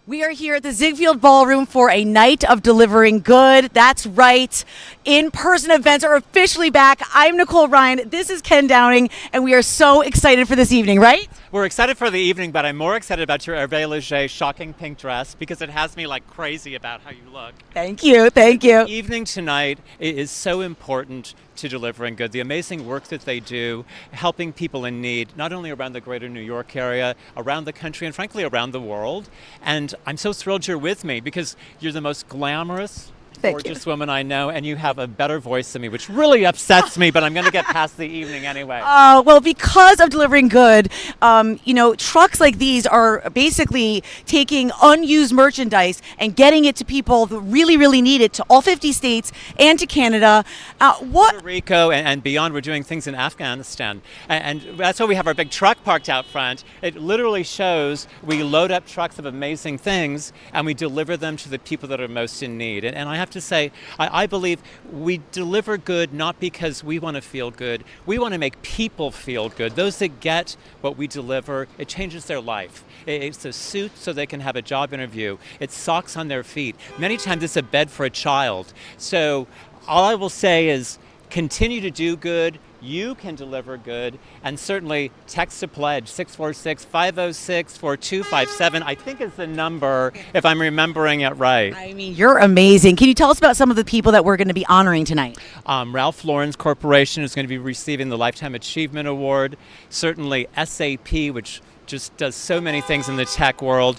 We are here at the Ziegfeld Ballroom for a night of delivering good. That's right. In-person events are officially back. I'm Nicole Ryan. This is Ken Downing, and we are so excited for this evening, right? We're excited for the evening, but I'm more excited about your Hervé Leger shocking pink dress because it has me like crazy about how you look. Thank you. Thank The you. evening tonight is so important to delivering good. The amazing work that they do, helping people in need, not only around the greater New York area, around the country, and frankly around the world. And I'm so thrilled you're with me because you're the most glamorous, Thank you. gorgeous woman I know, and you have a better voice than me, which really upsets me, but I'm going to get past the evening anyway. Well, because of delivering good, trucks like these are basically taking unused merchandise and getting it to people that really, really need it, to all 50 states and to Canada. Puerto Rico and beyond. We're doing things in Afghanistan. And that's why we have our big truck parked out front. It literally shows we load up trucks of amazing things and we deliver them to the people that are most in need. And I have to say, I believe we deliver good not because we want to feel good. We want to make people feel good. Those that get what we deliver, it changes their life. It's a suit so they can have a job interview. It's socks on their feet. Many times it's a bed for a child. So all I will say is continue to do good. You can deliver good. And certainly text a pledge, 646-506-4257, I think is the number, if I'm remembering it right. I mean, you're amazing. Can you tell us about some of the people that we're going to be honoring tonight? Ralph Lauren's corporation is going to be receiving the Lifetime Achievement Award. Certainly SAP, which just does so many things in the tech world,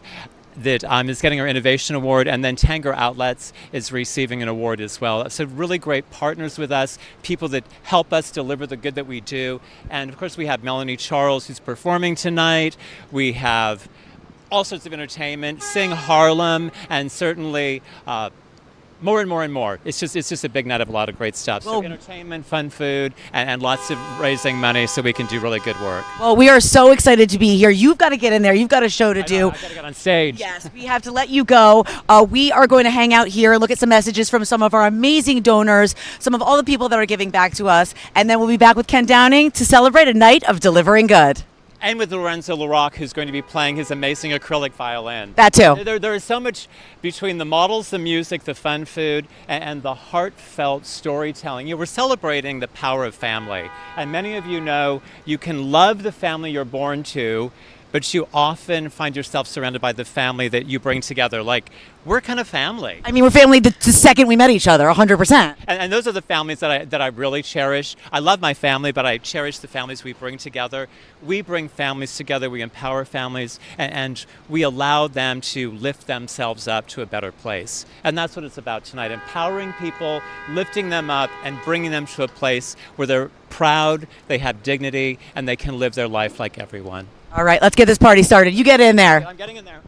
that is getting our Innovation Award, and then Tanger Outlets is receiving an award as well. So really great partners with us, people that help us deliver the good that we do. And of course we have Melanie Charles who's performing tonight. We have all sorts of entertainment, Sing Harlem, and certainly more and more and more. It's just a big night of a lot of great stuff. So entertainment, fun food, and lots of raising money so we can do really good work. Well, we are so excited to be here. You've got to get in there. You've got a show to do. I've got to get on stage. Yes, we have to let you go. We are going to hang out here, look at some messages from some of our amazing donors, some of all the people that are giving back to us, and then we'll be back with Ken Downing to celebrate a night of delivering good. And with Lorenzo LaRocque, who's going to be playing his amazing acrylic violin. That too. There is so much between the models, the music, the fun food, and the heartfelt storytelling. We're celebrating the power of family. And many of you know you can love the family you're born to, but you often find yourself surrounded by the family that you bring together. Like, we're kind of family. I mean, we're family the second we met each other, 100%. And those are the families that I really cherish. I love my family, but I cherish the families we bring together. We bring families together, we empower families, and we allow them to lift themselves up to a better place. And that's what it's about tonight, empowering people, lifting them up, and bringing them to a place where they're proud, they have dignity, and they can live their life like everyone. All right, let's get this party started. You get in there. I'm getting in there.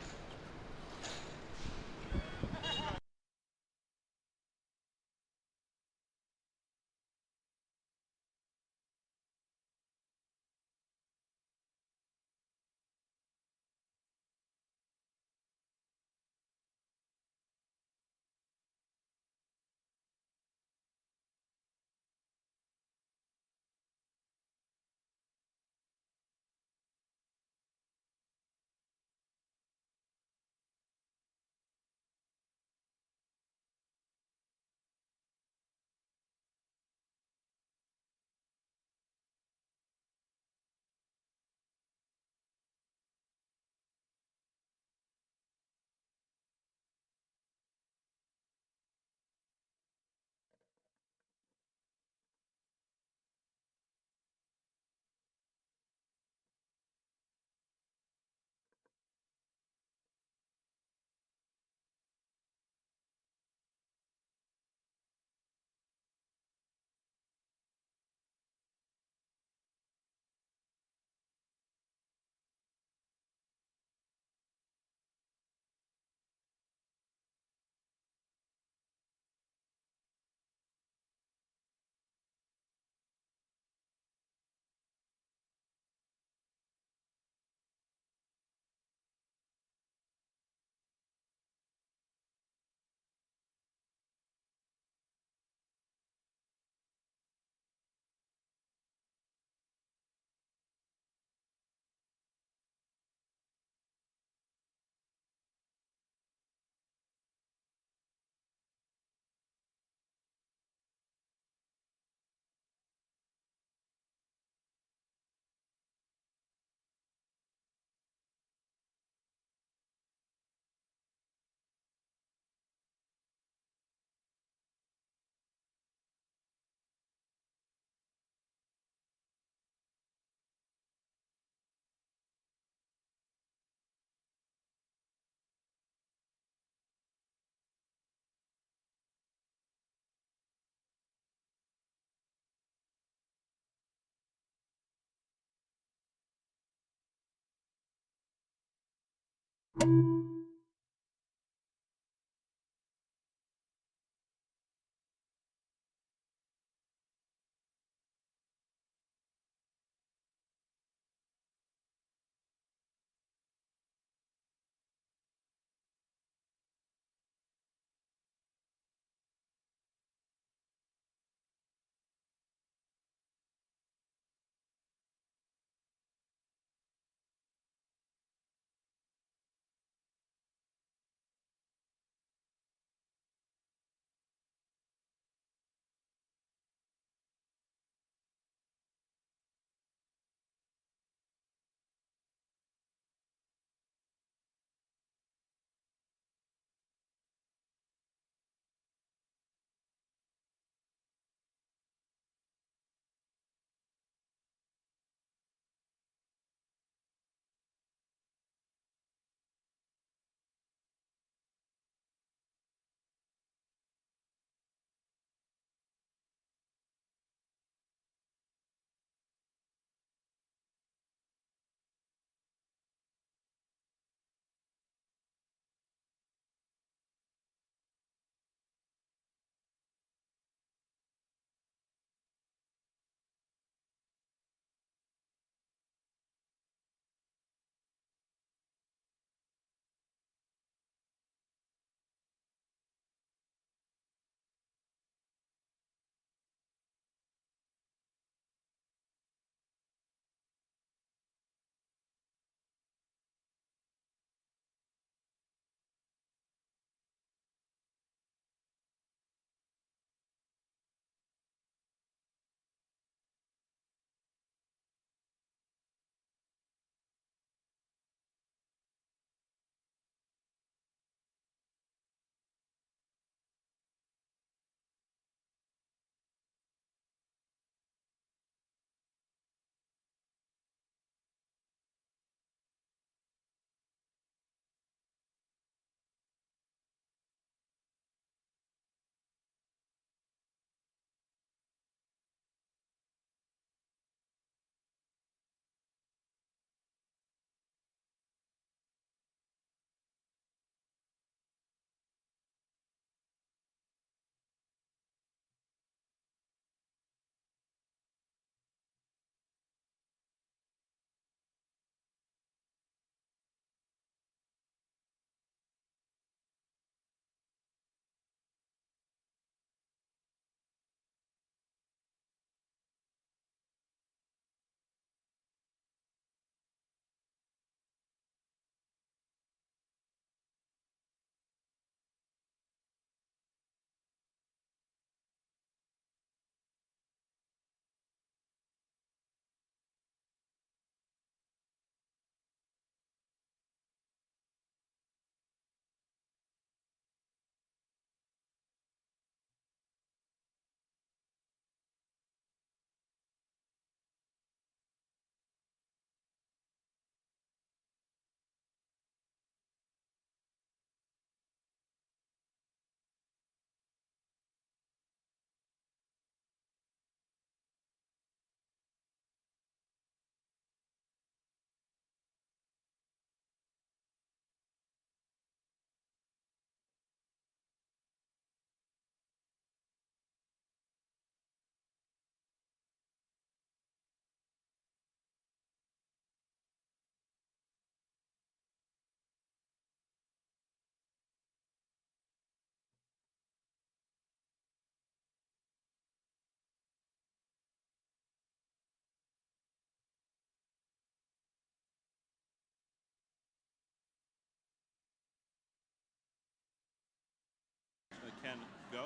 Can go.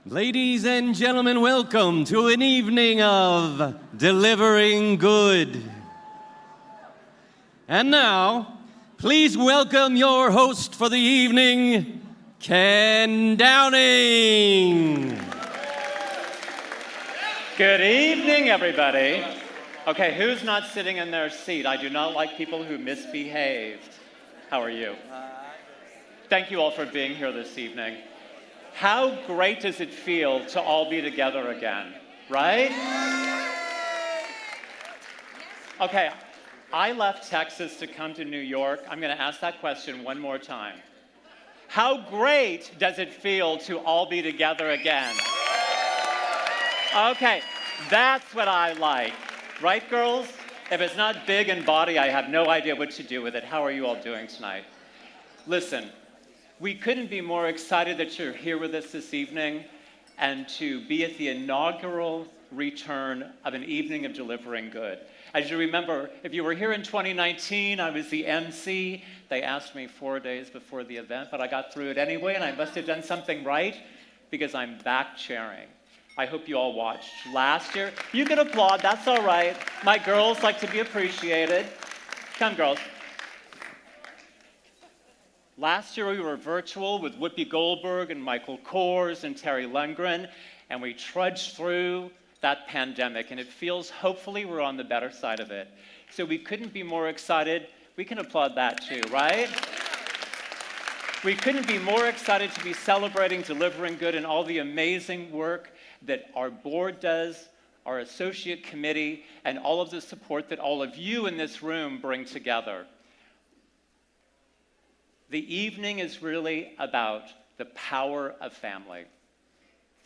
Ladies and gentlemen, welcome to an evening of delivering good. And now, please welcome your host for the evening, Ken Downing. Good evening, everybody. Okay, who's not sitting in their seat? I do not like people who misbehaved. How are you? Thank you all for being here this evening. How great does it feel to all be together again, right? Okay, I left Texas to come to New York. I'm going to ask that question one more time. How great does it feel to all be together again? Okay, that's what I like. Right, girls? If it's not big and body, I have no idea what to do with it. How are you all doing tonight? Listen, we couldn't be more excited that you're here with us this evening and to be at the inaugural return of an evening of delivering good. As you remember, if you were here in 2019, I was the MC. They asked me 4 days before the event, but I got through it anyway, and I must have done something right because I'm back chairing. I hope you all watched last year. You can applaud, that's all right. My girls like to be appreciated. Come, girls. Last year we were virtual with Whoopi Goldberg and Michael Kors and Terry Lundgren, and we trudged through that pandemic, and it feels, hopefully, we're on the better side of it. So we couldn't be more excited. We can applaud that too, right? We couldn't be more excited to be celebrating delivering good and all the amazing work that our board does, our associate committee, and all of the support that all of you in this room bring together. The evening is really about the power of family.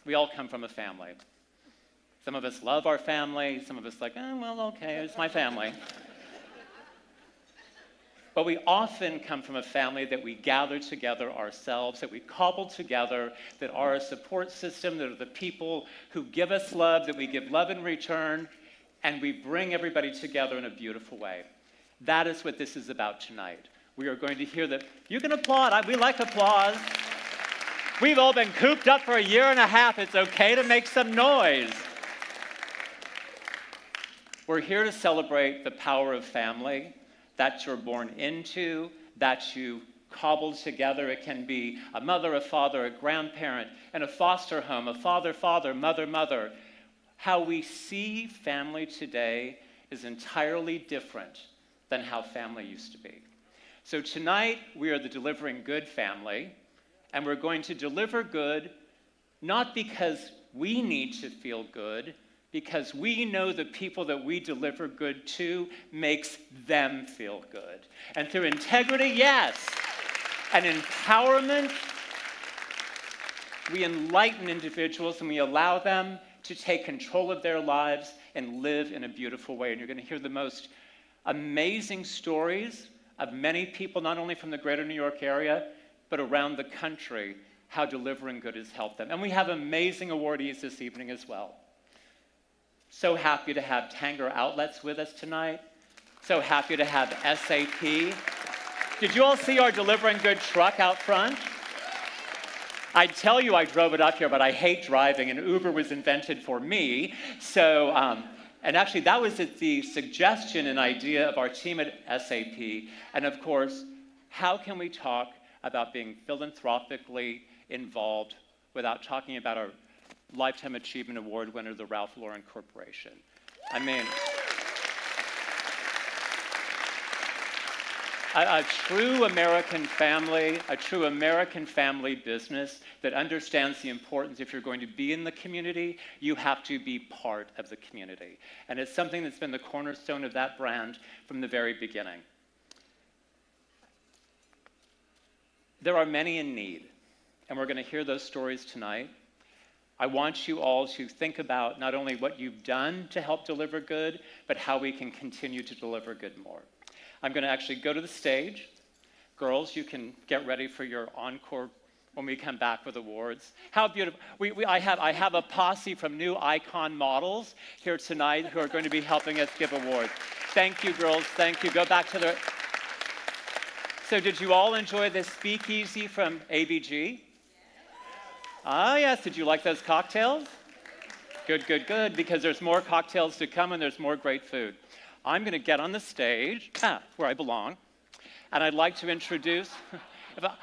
We all come from a family. Some of us love our family. Some of us like, oh, well, okay, it's my family. But we often come from a family that we gather together ourselves, that we cobble together, that are a support system, that are the people who give us love, that we give love in return, and we bring everybody together in a beautiful way. That is what this is about tonight. We are going to hear that. You can applaud. We like applause. We've all been cooped up for a year and a half. It's okay to make some noise. We're here to celebrate the power of family that you're born into, that you cobbled together. It can be a mother, a father, a grandparent, and a foster home, a father, mother. How we see family today is entirely different than how family used to be. So tonight, we are the Delivering Good family, and we're going to deliver good not because we need to feel good, because we know the people that we deliver good to makes them feel good. And through integrity, yes, and empowerment, we enlighten individuals and we allow them to take control of their lives and live in a beautiful way. And you're going to hear the most amazing stories of many people, not only from the greater New York area, but around the country, how delivering good has helped them. And we have amazing awardees this evening as well. So happy to have Tanger Outlets with us tonight. So happy to have SAP. Did you all see our Delivering Good truck out front? I'd tell you I drove it up here, but I hate driving, and Uber was invented for me. So, and actually that was the suggestion and idea of our team at SAP. And of course, how can we talk about being philanthropically involved without talking about our Lifetime Achievement Award winner, the Ralph Lauren Corporation? I mean, a true American family business that understands the importance. If you're going to be in the community, you have to be part of the community. And it's something that's been the cornerstone of that brand from the very beginning. There are many in need, and we're going to hear those stories tonight. I want you all to think about not only what you've done to help deliver good, but how we can continue to deliver good more. I'm going to actually go to the stage. Girls, you can get ready for your encore when we come back with awards. How beautiful. I have a posse from New Icon Models here tonight who are going to be helping us give awards. Thank you, girls. Thank you. Go back to the... So did you all enjoy this speakeasy from ABG? Ah, yes. Did you like those cocktails? Good, good, good, because there's more cocktails to come and there's more great food. I'm going to get on the stage, where I belong, and I'd like to introduce,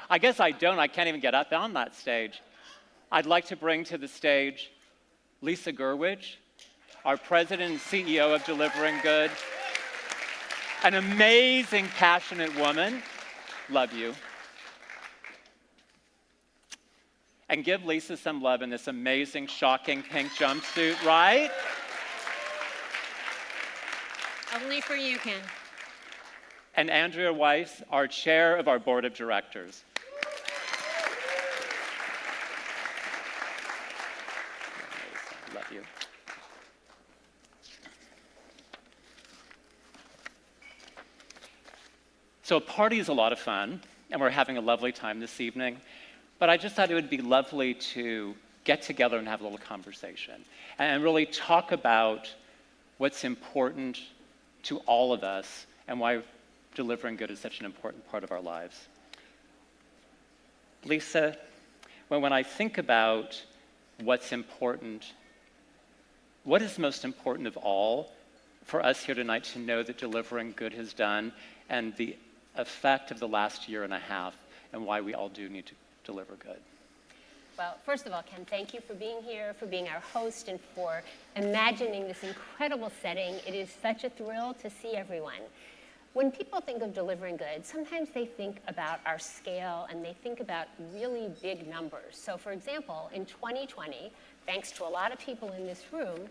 I guess I can't even get up on that stage. I'd like to bring to the stage Lisa Gerwich, our president and CEO of Delivering Good, an amazing, passionate woman. Love you. And give Lisa some love in this amazing, shocking pink jumpsuit, right? Only for you, Ken. and Andrea Weiss, our chair of our board of directors. Love you. So a party is a lot of fun, and we're having a lovely time this evening, but I just thought it would be lovely to get together and have a little conversation and really talk about what's important to all of us and why delivering good is such an important part of our lives. Lisa, when I think about what's important, what is most important of all for us here tonight to know that delivering good has done, and the effect of the last year and a half, and why we all do need to deliver good? Well, first of all, Ken, thank you for being here, for being our host, and for imagining this incredible setting. It is such a thrill to see everyone. When people think of delivering good, sometimes they think about our scale and they think about really big numbers. So for example, in 2020, thanks to a lot of people in this room,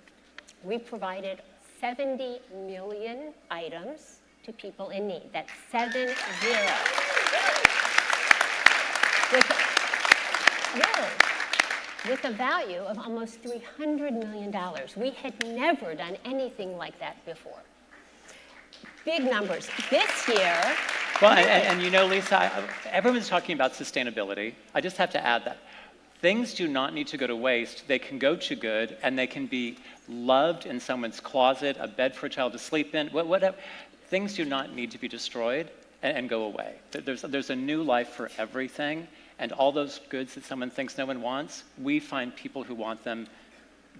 we provided 70 million items to people in need. That's 70. With a value of almost $300 million. We had never done anything like that before. Big numbers. This year... Well, and you know, Lisa, everyone's talking about sustainability. I just have to add that things do not need to go to waste. They can go to good, and they can be loved in someone's closet, a bed for a child to sleep in, whatever. Things do not need to be destroyed and go away. There's a new life for everything, and all those goods that someone thinks no one wants, we find people who want them,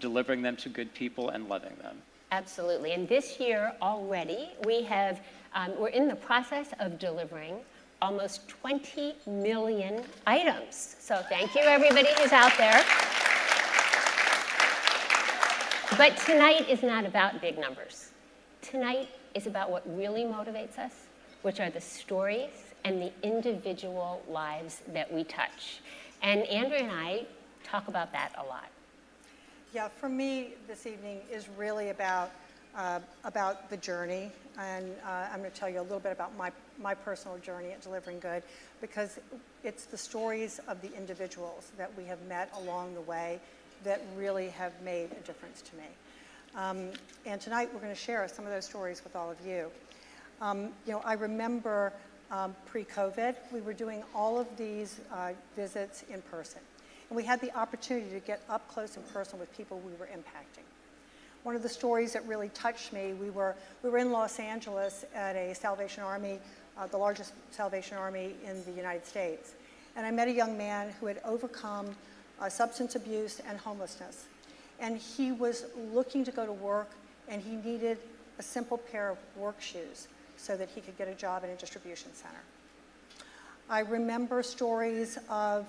delivering them to good people and loving them. Absolutely. And this year already, we're in the process of delivering almost 20 million items. So thank you, everybody who's out there. But tonight is not about big numbers. Tonight is about what really motivates us, which are the stories and the individual lives that we touch. And Andrea and I talk about that a lot. Yeah, for me, this evening is really about the journey, and I'm going to tell you a little bit about my personal journey at Delivering Good, because it's the stories of the individuals that we have met along the way that really have made a difference to me. And tonight we're going to share some of those stories with all of you. You know, I remember pre-COVID, we were doing all of these visits in person. And we had the opportunity to get up close and personal with people we were impacting. One of the stories that really touched me, we were in Los Angeles at a Salvation Army, the largest Salvation Army in the United States. And I met a young man who had overcome substance abuse and homelessness. And he was looking to go to work, and he needed a simple pair of work shoes so that he could get a job in a distribution center. I remember stories of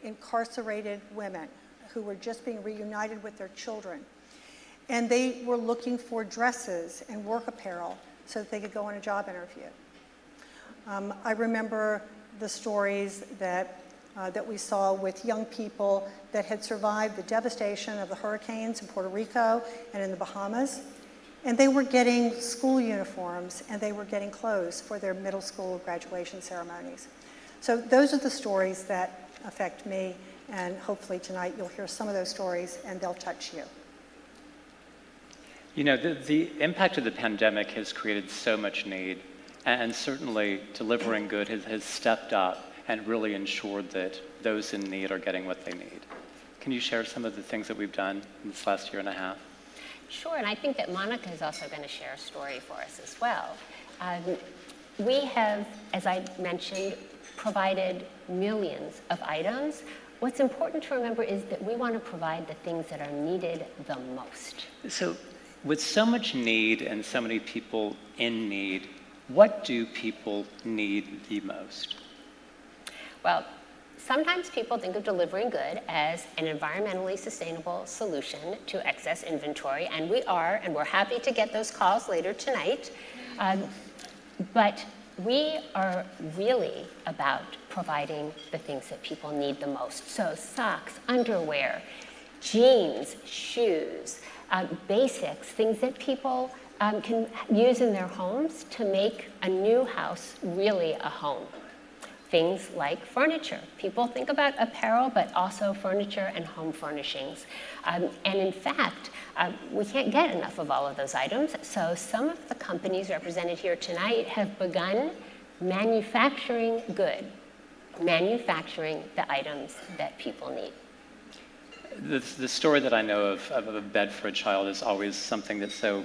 incarcerated women who were just being reunited with their children. And they were looking for dresses and work apparel so that they could go on a job interview. I remember the stories that we saw with young people that had survived the devastation of the hurricanes in Puerto Rico and in the Bahamas. And they were getting school uniforms and they were getting clothes for their middle school graduation ceremonies. So those are the stories that affect me, and hopefully tonight you'll hear some of those stories and they'll touch you. You know, the impact of the pandemic has created so much need, and certainly Delivering Good has stepped up and really ensured that those in need are getting what they need. Can you share some of the things that we've done in this last year and a half? Sure, and I think that Monica is also going to share a story for us as well. We have, as I mentioned, provided millions of items. What's important to remember is that we want to provide the things that are needed the most. So with so much need and so many people in need, what do people need the most? Well, sometimes people think of Delivering Good as an environmentally sustainable solution to excess inventory, and we are, and we're happy to get those calls later tonight. But we are really about providing the things that people need the most. So socks, underwear, jeans, shoes, basics, things that people can use in their homes to make a new house really a home. Things like furniture. People think about apparel, but also furniture and home furnishings. And in fact, we can't get enough of all of those items, so some of the companies represented here tonight have begun manufacturing manufacturing the items that people need. The story that I know of a bed for a child is always something that's so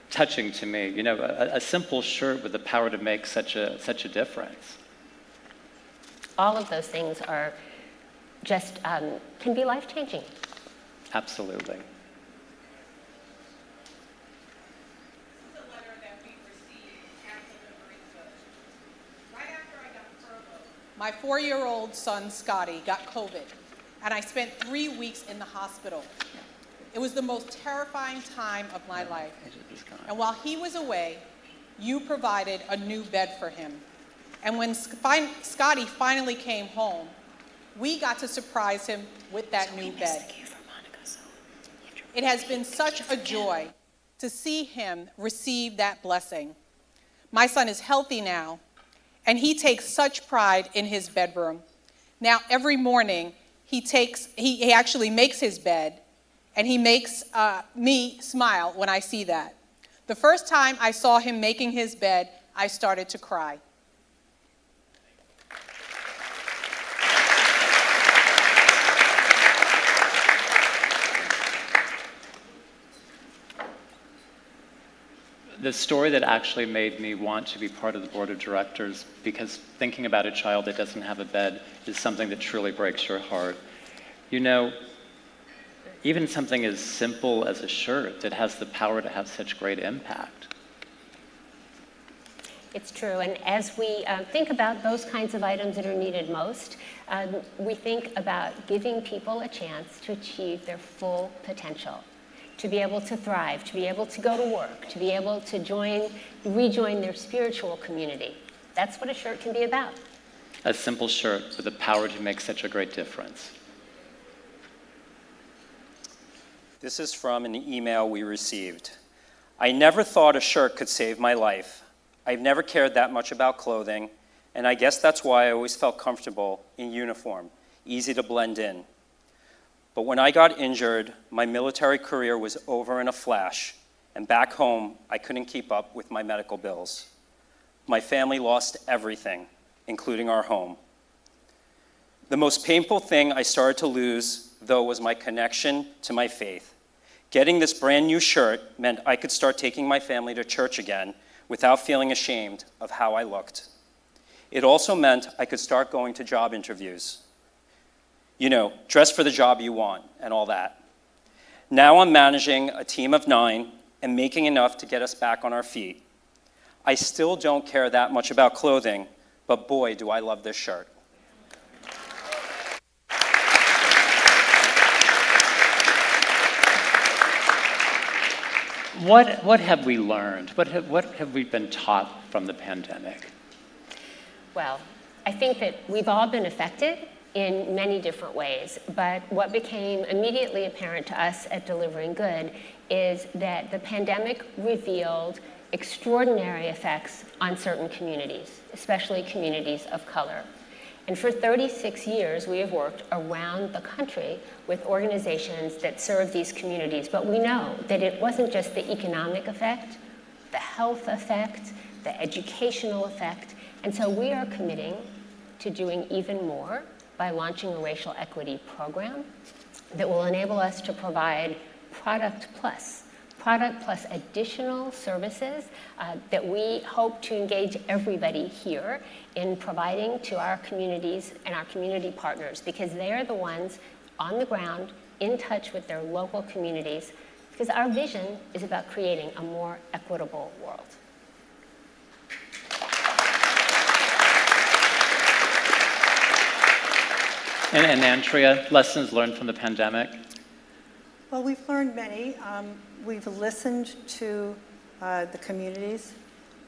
touching to me. You know, a simple shirt with the power to make such a difference. All of those things are just, can be life-changing. Absolutely. My 4-year-old son, Scotty, got COVID, and I spent 3 weeks in the hospital. It was the most terrifying time of my life. And while he was away, you provided a new bed for him. And when Scotty finally came home, we got to surprise him with that new bed. It has been such a joy to see him receive that blessing. My son is healthy now, and he takes such pride in his bedroom. Now, every morning, he actually makes his bed, and he makes me smile when I see that. The first time I saw him making his bed, I started to cry. The story that actually made me want to be part of the board of directors, because thinking about a child that doesn't have a bed is something that truly breaks your heart. You know, even something as simple as a shirt that has the power to have such great impact. It's true, and as we think about those kinds of items that are needed most, we think about giving people a chance to achieve their full potential, to be able to thrive, to be able to go to work, to be able to rejoin their spiritual community. That's what a shirt can be about. A simple shirt with the power to make such a great difference. This is from an email we received. I never thought a shirt could save my life. I've never cared that much about clothing, and I guess that's why I always felt comfortable in uniform, easy to blend in. But when I got injured, my military career was over in a flash, and back home, I couldn't keep up with my medical bills. My family lost everything, including our home. The most painful thing I started to lose, though, was my connection to my faith. Getting this brand new shirt meant I could start taking my family to church again without feeling ashamed of how I looked. It also meant I could start going to job interviews. You know, dress for the job you want and all that. Now I'm managing a team of 9 and making enough to get us back on our feet. I still don't care that much about clothing, but boy, do I love this shirt. What have we learned? What have we been taught from the pandemic? Well, I think that we've all been affected in many different ways, but what became immediately apparent to us at Delivering Good is that the pandemic revealed extraordinary effects on certain communities, especially communities of color. And for 36 years, we have worked around the country with organizations that serve these communities. But we know that it wasn't just the economic effect, the health effect, the educational effect. And so we are committing to doing even more by launching a racial equity program that will enable us to provide Product Plus additional services that we hope to engage everybody here in providing to our communities and our community partners, because they are the ones on the ground, in touch with their local communities, because our vision is about creating a more equitable world. And Andrea, lessons learned from the pandemic? Well, we've learned many. We've listened to the communities,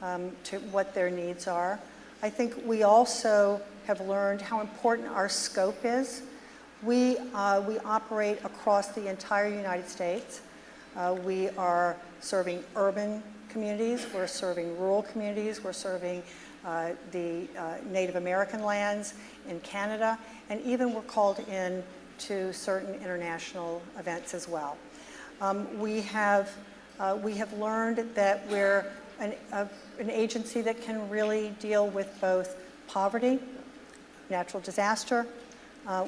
to what their needs are. I think we also have learned how important our scope is. We operate across the entire United States. We are serving urban communities, we're serving rural communities, we're serving the Native American lands in Canada, and even we're called in to certain international events as well. We have learned that we're an agency that can really deal with both poverty, natural disaster.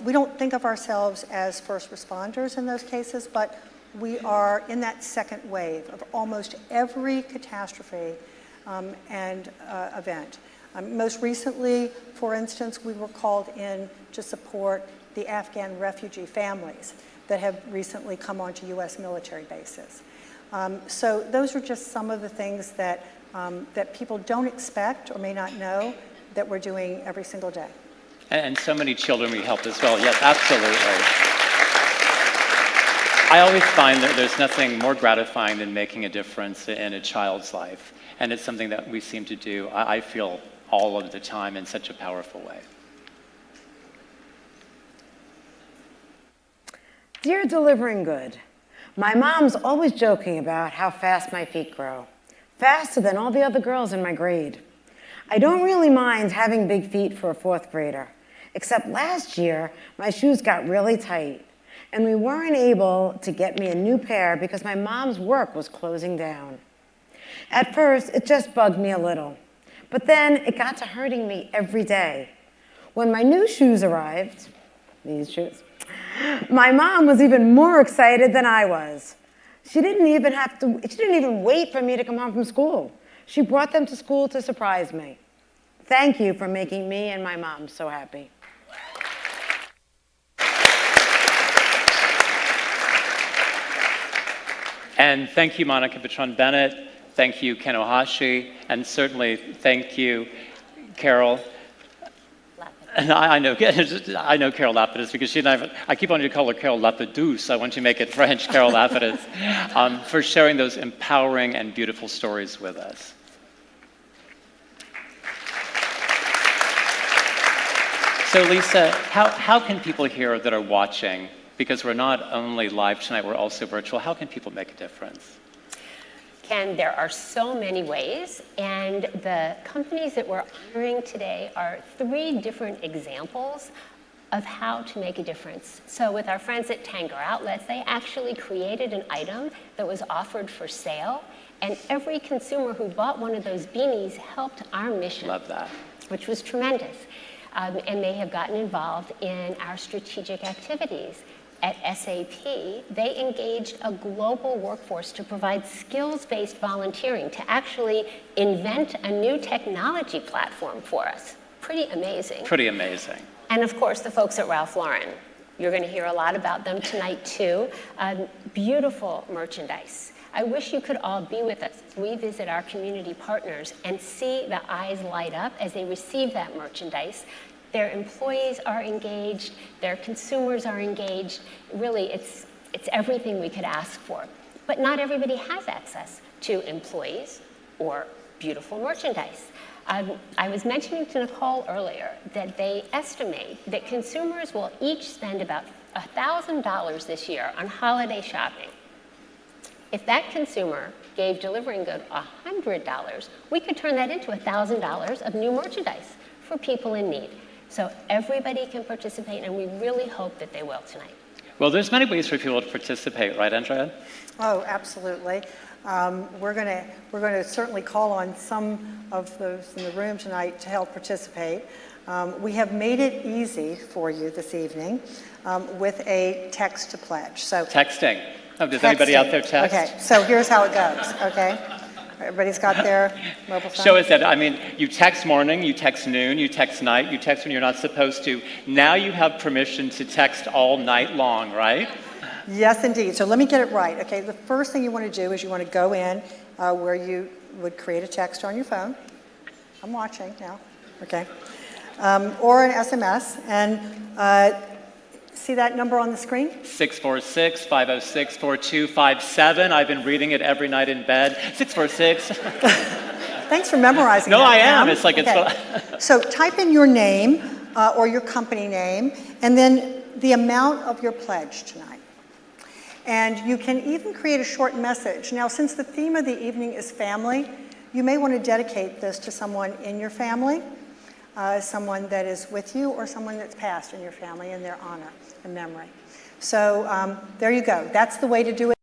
We don't think of ourselves as first responders in those cases, but we are in that second wave of almost every catastrophe and event. Most recently, for instance, we were called in to support the Afghan refugee families that have recently come onto U.S. military bases. So those are just some of the things that, that people don't expect or may not know that we're doing every single day. And so many children we help as well. Yes, absolutely. I always find that there's nothing more gratifying than making a difference in a child's life. And it's something that we seem to do, I feel, all of the time in such a powerful way. Dear Delivering Good, my mom's always joking about how fast my feet grow, faster than all the other girls in my grade. I don't really mind having big feet for a fourth grader, except last year my shoes got really tight and we weren't able to get me a new pair because my mom's work was closing down. At first, it just bugged me a little, but then it got to hurting me every day. When my new shoes arrived, these shoes, my mom was even more excited than I was. She didn't even wait for me to come home from school. She brought them to school to surprise me. Thank you for making me and my mom so happy. And thank you, Monica Patron-Bennett. Thank you, Ken Ohashi. And certainly thank you, Carol. And I know Carol Lapidus because she and I keep wanting to call her Carol Lapidus. I want to make it French, Carol Lapidus, for sharing those empowering and beautiful stories with us. So Lisa, how can people here that are watching, because we're not only live tonight, we're also virtual, how can people make a difference? Ken, there are so many ways, and the companies that we're honoring today are 3 different examples of how to make a difference. So with our friends at Tanger Outlets, they actually created an item that was offered for sale, and every consumer who bought one of those beanies helped our mission. Love that. Which was tremendous. And they have gotten involved in our strategic activities. At SAP, they engaged a global workforce to provide skills-based volunteering to actually invent a new technology platform for us. Pretty amazing. Pretty amazing. And of course, the folks at Ralph Lauren. You're going to hear a lot about them tonight, too. Beautiful merchandise. I wish you could all be with us as we visit our community partners and see the eyes light up as they receive that merchandise. Their employees are engaged, their consumers are engaged. Really, it's everything we could ask for. But not everybody has access to employees or beautiful merchandise. I was mentioning to Nicole earlier that they estimate that consumers will each spend about $1,000 this year on holiday shopping. If that consumer gave Delivering Good $100, we could turn that into $1,000 of new merchandise for people in need. So everybody can participate, and we really hope that they will tonight. Well, there's many ways for people to participate, right, Andrea? Oh, absolutely. We're going to certainly call on some of those in the room tonight to help participate. We have made it easy for you this evening with a text to pledge. So texting. Oh, does anybody out there text? Okay, so here's how it goes, okay? Everybody's got their mobile phone? Show us that. I mean, you text morning, you text noon, you text night, you text when you're not supposed to. Now you have permission to text all night long, right? Yes, indeed. So let me get it right. Okay, the first thing you want to do is you want to go in where you would create a text on your phone. I'm watching now. Okay. Or an SMS. And see that number on the screen? 646-506-4257. I've been reading it every night in bed. 646. Thanks for memorizing that. No, I am. Pam. It's like okay. So type in your name or your company name, and then the amount of your pledge tonight. And you can even create a short message. Now, since the theme of the evening is family, you may want to dedicate this to someone in your family, someone that is with you, or someone that's passed in your family in their honor and memory. So there you go. That's the way to do it.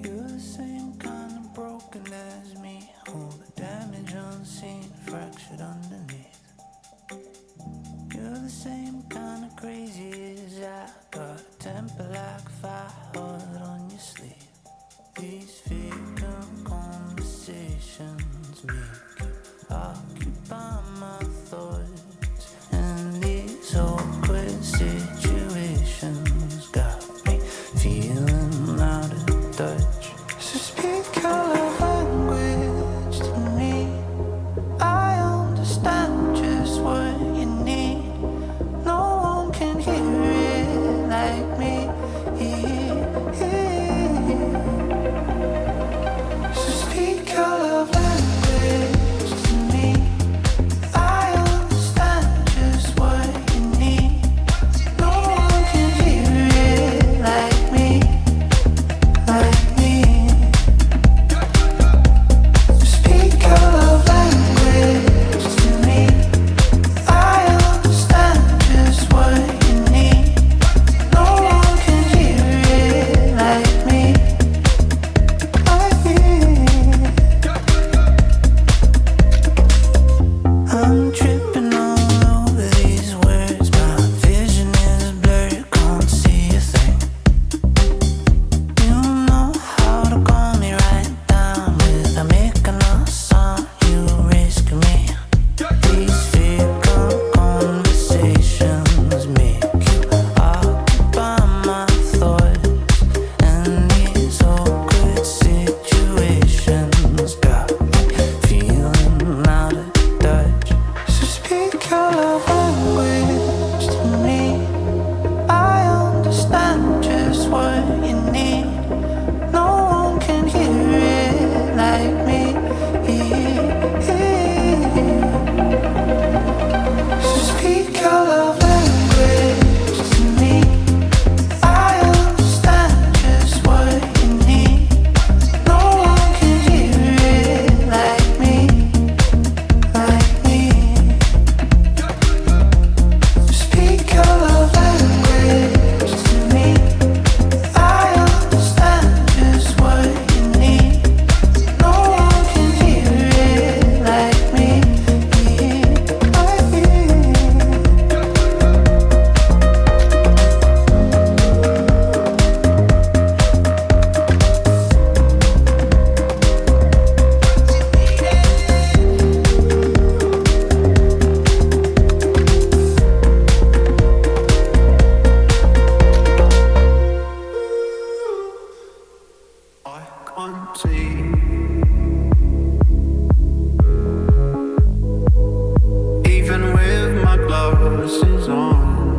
You're the same kind of broken as me, all the damage unseen, fractured underneath. You're the same kind of crazy as I, got a temper like fire, hard on your sleeve. These vacant conversations make you occupy my thoughts, and these awkward situations got me feeling out of touch. So speak your love language to me. I understand just what you need. No one can hear it like me. So speak your love language to me. I understand just what you need. No one can hear it like me, like me. So speak your love language to me. I understand just what you need. No one can hear it like me, like me. I'm tripping all over these words. My vision is blurred, can't see a thing. You know how to calm me right down without making a sound. You risk me. These vacant conversations make you occupy my thoughts, and these awkward situations got me feeling out of touch. So speak your love language to me. I understand just what you need. No one can hear it like me. So speak your love language to me. I understand just what you need. No one can hear it like me, like me. Speak your love language to me. I understand just what you need. No one can hear it like me, like me. I can't see. Even with my glasses on,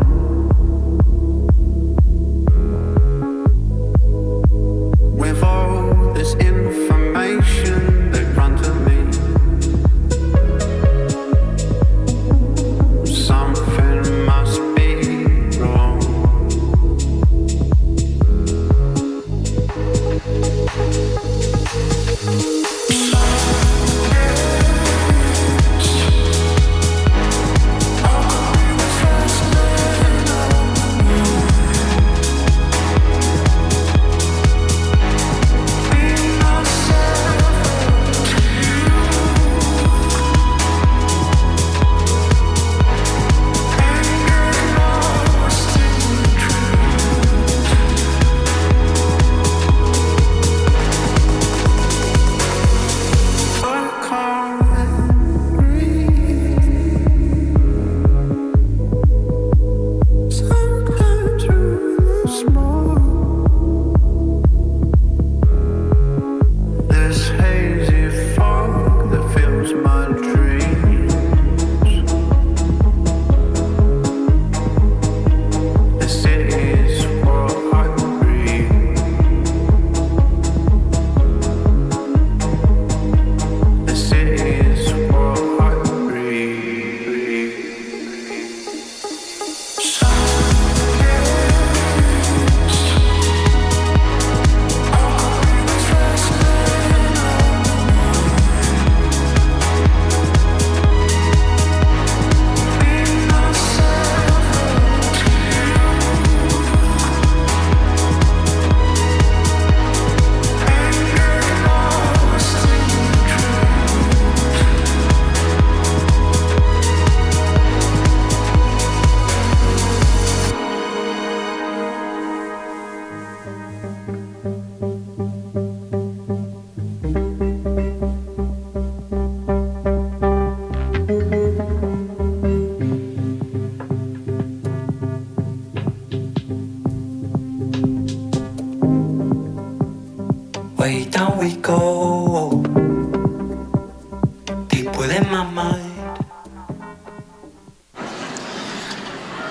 with all this information in front of me, something must be wrong. way down we go, deep within my mind.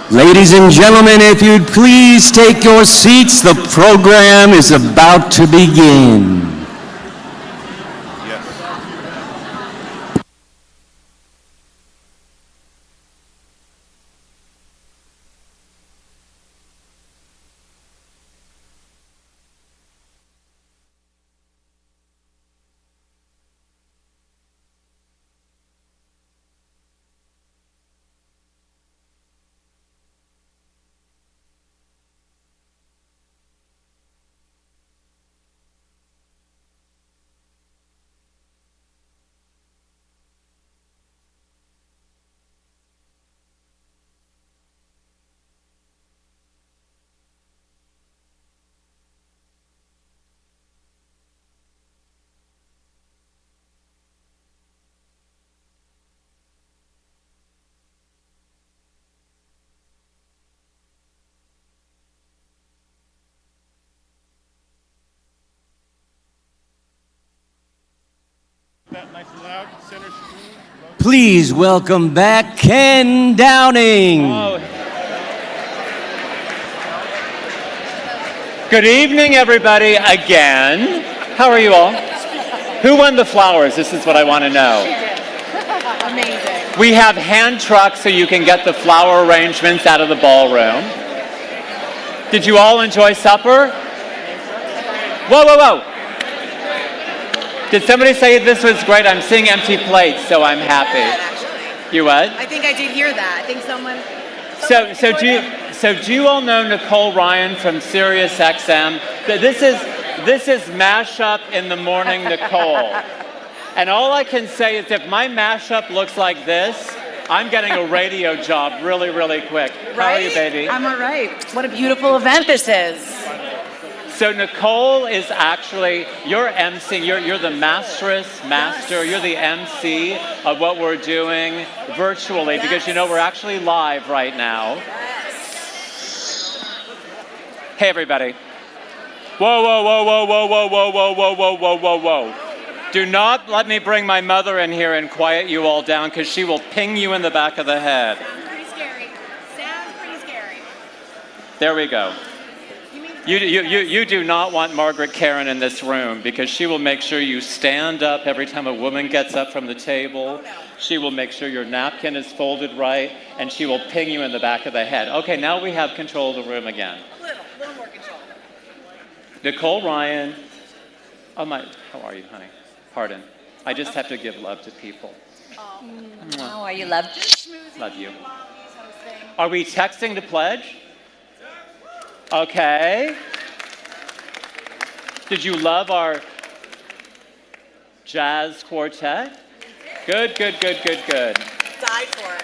Ladies and gentlemen, if you'd please take your seats, the program is about to begin. Yes. That nice and loud, center screen. Please welcome back Ken Downing. Oh. Good evening, everybody, again. How are you all? Who won the flowers? This is what I want to know. Amazing. We have hand trucks so you can get the flower arrangements out of the ballroom. Did you all enjoy supper? Whoa, whoa, whoa. Did somebody say this was great? I'm seeing empty plates, so I'm happy. You what? I think I did hear that. I think someone. So do you all know Nicole Ryan from Sirius XM? This is Mashup in the Morning Nicole. And all I can say is if my mashup looks like this, I'm getting a radio job really, really quick. How are you, baby? I'm all right. What a beautiful event this is. So Nicole is actually, you're MC, you're the master, you're the MC of what we're doing virtually because you know we're actually live right now. Hey everybody. Whoa, whoa, whoa, whoa, whoa, whoa, whoa, whoa, whoa, whoa, whoa, whoa, whoa. Do not let me bring my mother in here and quiet you all down because she will ping you in the back of the head. Sounds pretty scary. Sounds pretty scary. There we go. You do not want Margaret Karen in this room because she will make sure you stand up every time a woman gets up from the table. She will make sure your napkin is folded right, and she will ping you in the back of the head. Okay, now we have control of the room again. A little more control. Nicole Ryan. Oh my, how are you, honey? Pardon. I just have to give love to people. How are you, love? Just schmoozing. Love you. Are we texting to pledge? Okay. Did you love our jazz quartet? Good, good, good, good, good. Died for it.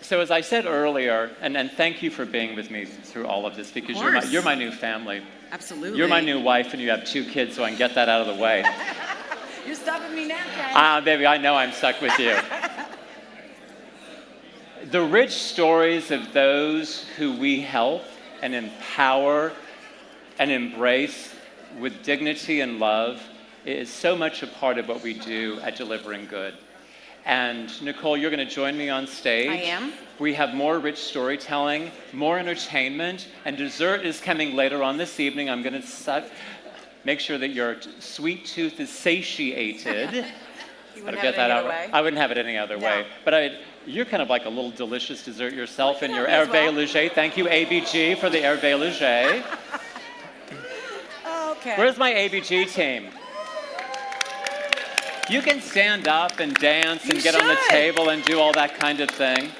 So as I said earlier, and thank you for being with me through all of this because you're my new family. Absolutely. You're my new wife and you have 2 kids, so I can get that out of the way. You're stopping me now, Ken. Baby, I know I'm stuck with you. The rich stories of those who we help and empower and embrace with dignity and love is so much a part of what we do at Delivering Good. And Nicole, you're going to join me on stage. I am. We have more rich storytelling, more entertainment, and dessert is coming later on this evening. I'm going to make sure that your sweet tooth is satiated. You wouldn't have it any other way. I wouldn't have it any other way. But you're kind of like a little delicious dessert yourself in your Hervé Leger. Thank you, ABG, for the Hervé Leger. Okay. Where's my ABG team? You can stand up and dance and get on the table and do all that kind of thing.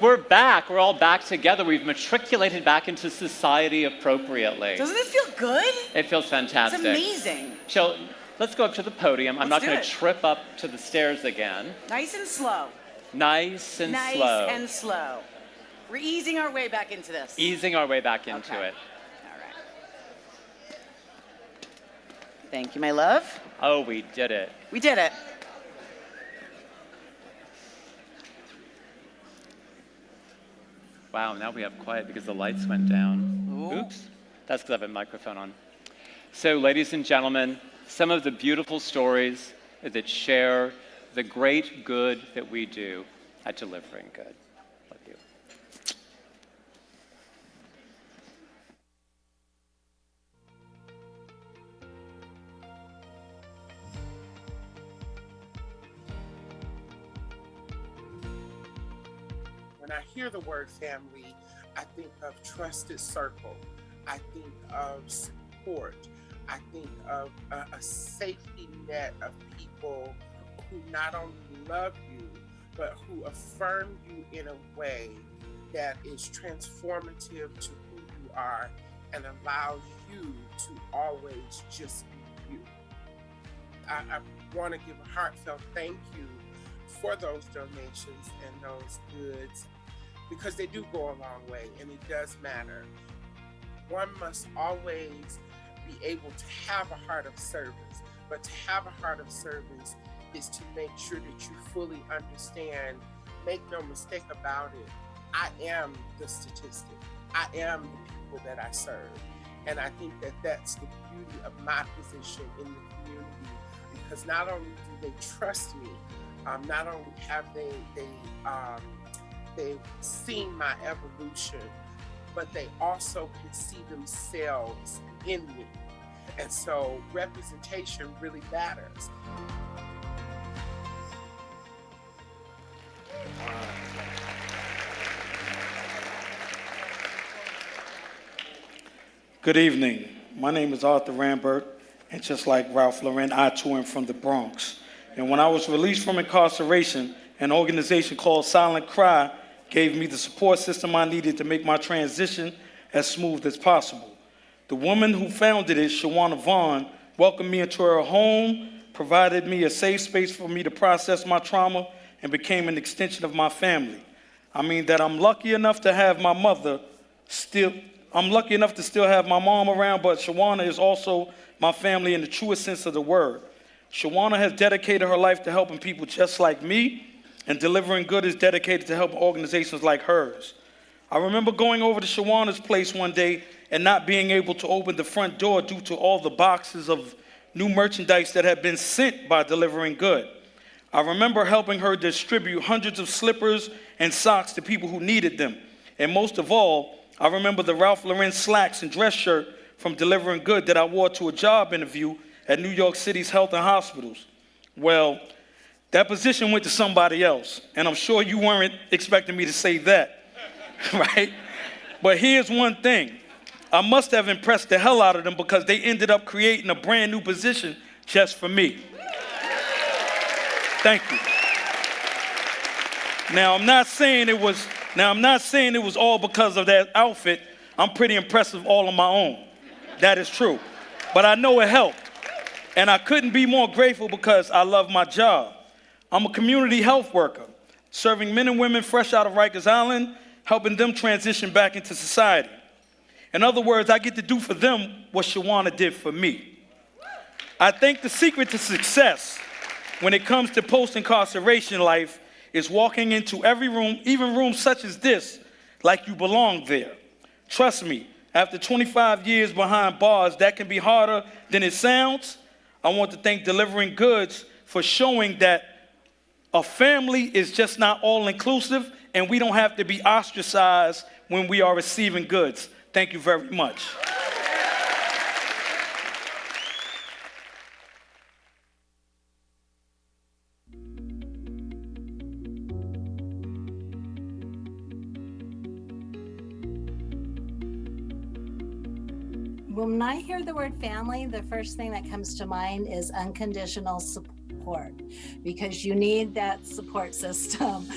We're back. We're all back together. We've matriculated back into society appropriately. Doesn't it feel good? It feels fantastic. It's amazing. So let's go up to the podium. I'm not going to trip up to the stairs again. Nice and slow. Nice and slow. Nice and slow. We're easing our way back into this. Easing our way back into it. All right. Thank you, my love. Oh, we did it. We did it. Wow, now we have quiet because the lights went down. Ooh. Oops. That's because I have a microphone on. So, ladies and gentlemen, some of the beautiful stories that share the great good that we do at Delivering Good. Love you. When I hear the word family, I think of trusted circle. I think of support. I think of a safety net of people who not only love you, but who affirm you in a way that is transformative to who you are and allows you to always just be you. I want to give a heartfelt thank you for those donations and those goods, because they do go a long way and it does matter. One must always be able to have a heart of service, but to have a heart of service is to make sure that you fully understand, make no mistake about it, I am the statistic. I am the people that I serve. And I think that that's the beauty of my position in the community, because not only do they trust me, not only have they've seen my evolution, but they also can see themselves in me. And so representation really matters. Good evening. My name is Arthur Rambert, and just like Ralph Lauren, I too am from the Bronx. And when I was released from incarceration, an organization called Silent Cry gave me the support system I needed to make my transition as smooth as possible. The woman who founded it, Shawana Vaughn, welcomed me into her home, provided me a safe space for me to process my trauma, and became an extension of my family. I mean that I'm lucky enough to have my mother I'm lucky enough to still have my mom around, but Shawana is also my family in the truest sense of the word. Shawana has dedicated her life to helping people just like me, and Delivering Good is dedicated to helping organizations like hers. I remember going over to Shawana's place one day and not being able to open the front door due to all the boxes of new merchandise that had been sent by Delivering Good. I remember helping her distribute hundreds of slippers and socks to people who needed them. And most of all, I remember the Ralph Lauren slacks and dress shirt from Delivering Good that I wore to a job interview at New York City's health and hospitals. Well, that position went to somebody else, and I'm sure you weren't expecting me to say that, right? But here's one thing. I must have impressed the hell out of them, because they ended up creating a brand new position just for me. Thank you. Now, I'm not saying it was all because of that outfit. I'm pretty impressive all on my own. That is true. But I know it helped. And I couldn't be more grateful because I love my job. I'm a community health worker, serving men and women fresh out of Rikers Island, helping them transition back into society. In other words, I get to do for them what Shawana did for me. I think the secret to success when it comes to post-incarceration life is walking into every room, even rooms such as this, like you belong there. Trust me, after 25 years behind bars, that can be harder than it sounds. I want to thank Delivering Goods for showing that a family is just not all-inclusive, and we don't have to be ostracized when we are receiving goods. Thank you very much. When I hear the word family, the first thing that comes to mind is unconditional support, because you need that support system.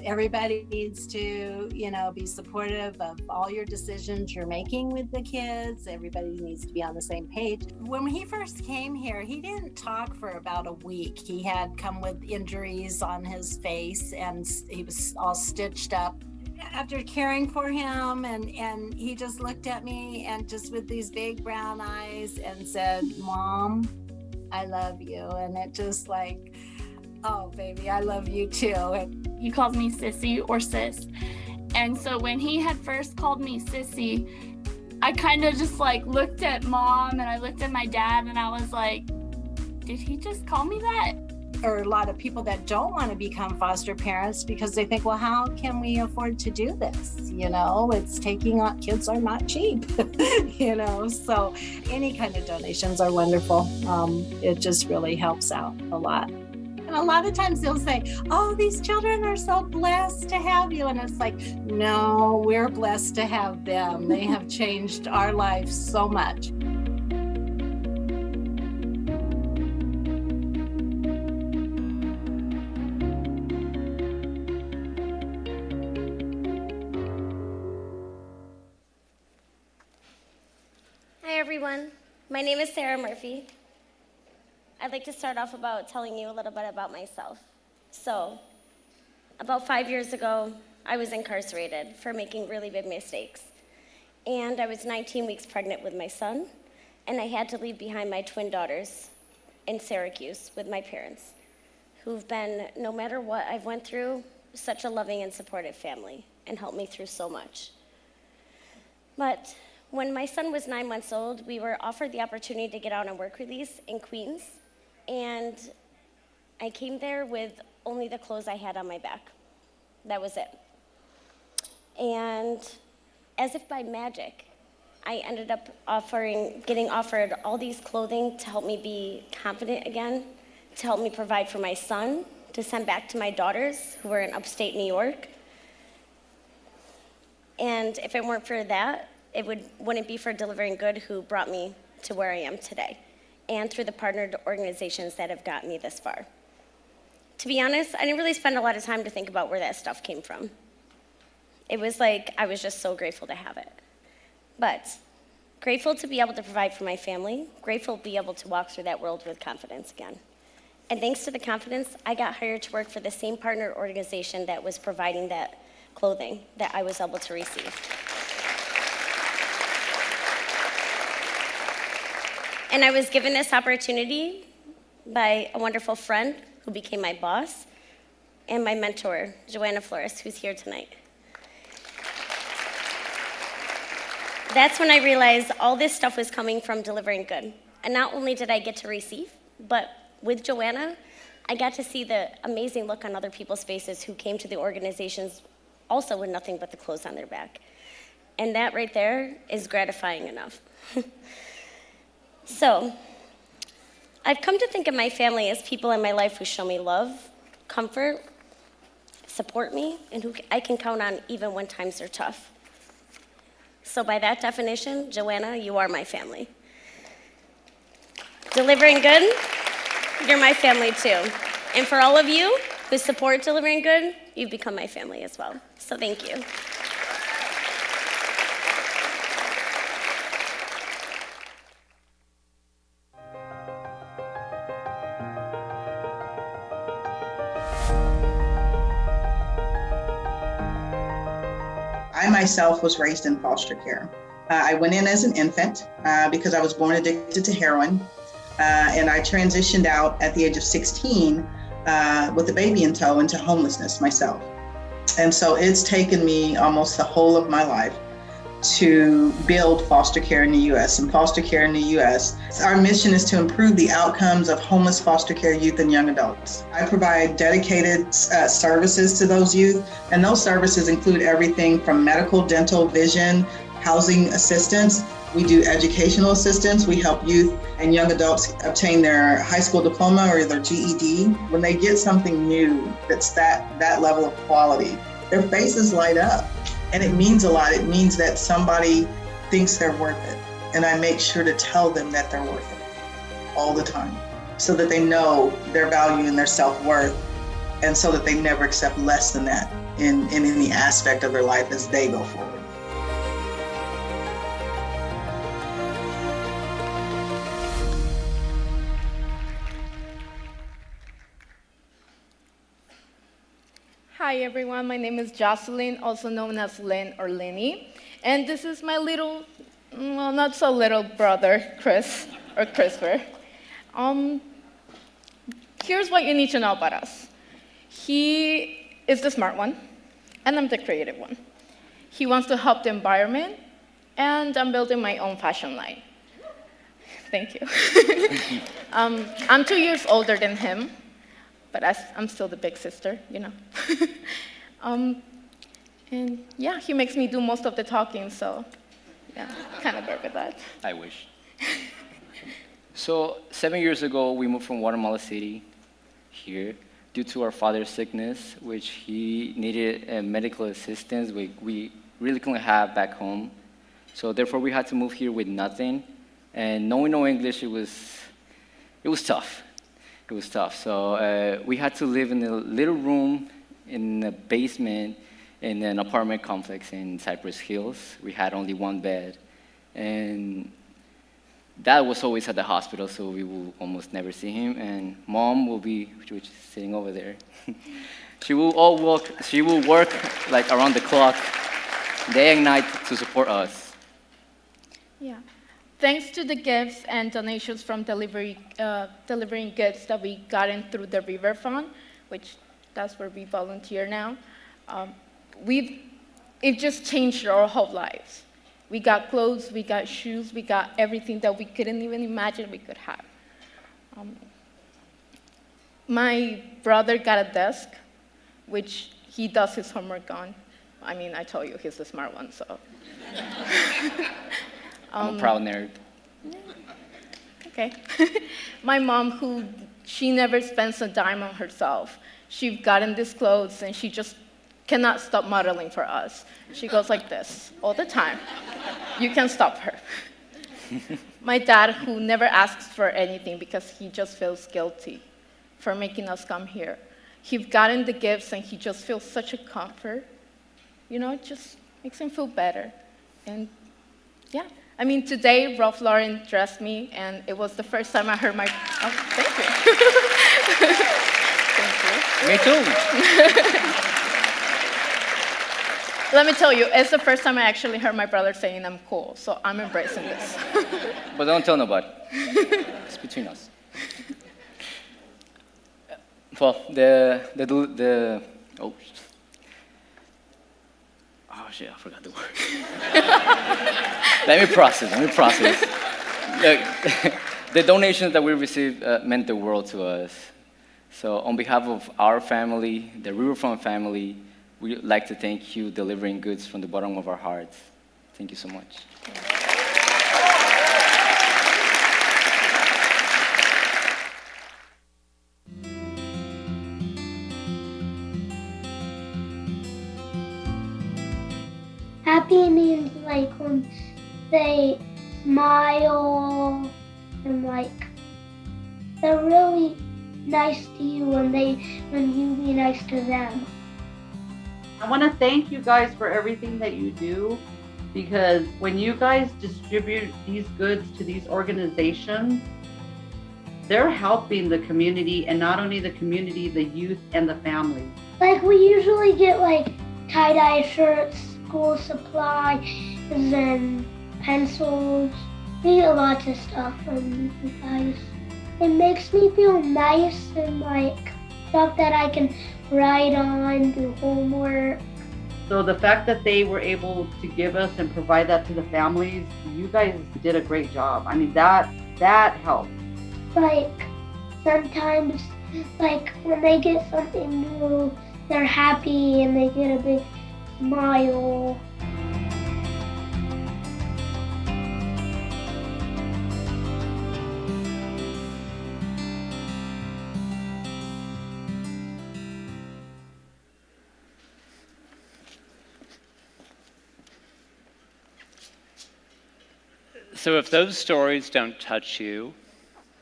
Everybody needs to, be supportive of all your decisions you're making with the kids. Everybody needs to be on the same page. When he first came here, he didn't talk for about a week. He had come with injuries on his face and he was all stitched up. After caring for him, and he just looked at me and just with these big brown eyes and said, "Mom, I love you." And it just like, oh baby, I love you too. And he calls me Sissy or Sis. And so when he had first called me Sissy, I kind of just like looked at Mom and I looked at my dad and I was like, did he just call me that? Or a lot of people that don't want to become foster parents because they think, well, how can we afford to do this? You know, it's taking on, kids are not cheap, you know, so any kind of donations are wonderful. It just really helps out a lot. And a lot of times they'll say, oh, these children are so blessed to have you. And it's like, no, we're blessed to have them. They have changed our lives so much. Hi everyone, my name is Sarah Murphy. I'd like to start off about telling you a little bit about myself. So, about 5 years ago, I was incarcerated for making really big mistakes. And I was 19 weeks pregnant with my son, and I had to leave behind my twin daughters in Syracuse with my parents, who've been, no matter what I've went through, such a loving and supportive family, and helped me through so much. But when my son was 9 months old, we were offered the opportunity to get out on work release in Queens, and I came there with only the clothes I had on my back. That was it. And as if by magic, I ended up getting offered all these clothing to help me be confident again, to help me provide for my son, to send back to my daughters who were in upstate New York. And if it weren't for that, it wouldn't be for Delivering Good who brought me to where I am today, and through the partnered organizations that have gotten me this far. To be honest, I didn't really spend a lot of time to think about where that stuff came from. It was like I was just so grateful to have it. But grateful to be able to provide for my family, grateful to be able to walk through that world with confidence again. And thanks to the confidence, I got hired to work for the same partner organization that was providing that clothing that I was able to receive. And I was given this opportunity by a wonderful friend who became my boss and my mentor, Joanna Flores, who's here tonight. That's when I realized all this stuff was coming from Delivering Good. And not only did I get to receive, but with Joanna, I got to see the amazing look on other people's faces who came to the organizations also with nothing but the clothes on their back. And that right there is gratifying enough. So, I've come to think of my family as people in my life who show me love, comfort, support me, and who I can count on even when times are tough. So by that definition, Joanna, you are my family. Delivering Good, you're my family too. And for all of you who support Delivering Good, you've become my family as well. So thank you. I myself was raised in foster care. I went in as an infant because I was born addicted to heroin, and I transitioned out at the age of 16 with a baby in tow into homelessness myself. And so it's taken me almost the whole of my life to build foster care in the U.S. And foster care in the U.S., our mission is to improve the outcomes of homeless foster care youth and young adults. I provide dedicated services to those youth, and those services include everything from medical, dental, vision, housing assistance. We do educational assistance. We help youth and young adults obtain their high school diploma or their GED. When they get something new that's that level of quality, their faces light up. And it means a lot. It means that somebody thinks they're worth it. And I make sure to tell them that they're worth it all the time so that they know their value and their self-worth, and so that they never accept less than that in any aspect of their life as they go forward. Hi everyone, my name is Jocelyn, also known as Lynn or Linny, and this is my little, well, not so little brother, Chris, or Christopher. Here's what you need to know about us. He is the smart one, and I'm the creative one. He wants to help the environment, and I'm building my own fashion line. Thank you. I'm 2 years older than him, but I'm still the big sister, you know. And yeah, he makes me do most of the talking, so yeah, kind of good with that. I wish. So 7 years ago, we moved from Guatemala City here due to our father's sickness, which he needed medical assistance we really couldn't have back home. So therefore, we had to move here with nothing. And knowing no English, it was tough. It was tough. So we had to live in a little room in the basement in an apartment complex in Cypress Hills. We had only one bed. And Dad was always at the hospital, so we will almost never see him. And Mom will be, which is sitting over there. She will work like around the clock, day and night to support us. Yeah. Thanks to the gifts and donations from delivering goods that we gotten through the River Fund, which that's where we volunteer now, it just changed our whole lives. We got clothes, we got shoes, we got everything that we couldn't even imagine we could have. My brother got a desk, which he does his homework on. I mean, I told you, he's the smart one, so. I'm a proud nerd. Okay. My mom, she never spends a dime on herself. She's gotten these clothes, and she just cannot stop modeling for us. She goes like this all the time. You can't stop her. My dad, who never asks for anything because he just feels guilty for making us come here. He's gotten the gifts, and he just feels such a comfort. You know, it just makes him feel better. And yeah. I mean, today, Ralph Lauren dressed me, and it was the first time I heard my... Oh, thank you. Thank you. Me too. Let me tell you, it's the first time I actually heard my brother saying I'm cool, so I'm embracing this. But don't tell nobody. It's between us. Well, oh shit, I forgot the word. Let me process. The donations that we received meant the world to us. So on behalf of our family, the Riverfront family, we'd like to thank you, delivering goods from the bottom of our hearts. Thank you so much. Happy means like when they smile and like they're really nice to you when you be nice to them. I want to thank you guys for everything that you do, because when you guys distribute these goods to these organizations, they're helping the community, and not only the community, the youth and the families. Like we usually get like tie-dye shirts, school supplies, and pencils. We get lots of stuff from you guys. It makes me feel nice and like stuff that I can write on, do homework. So the fact that they were able to give us and provide that to the families, you guys did a great job. I mean, that helped. Like sometimes, like when they get something new, they're happy and they get a big smile. So if those stories don't touch you,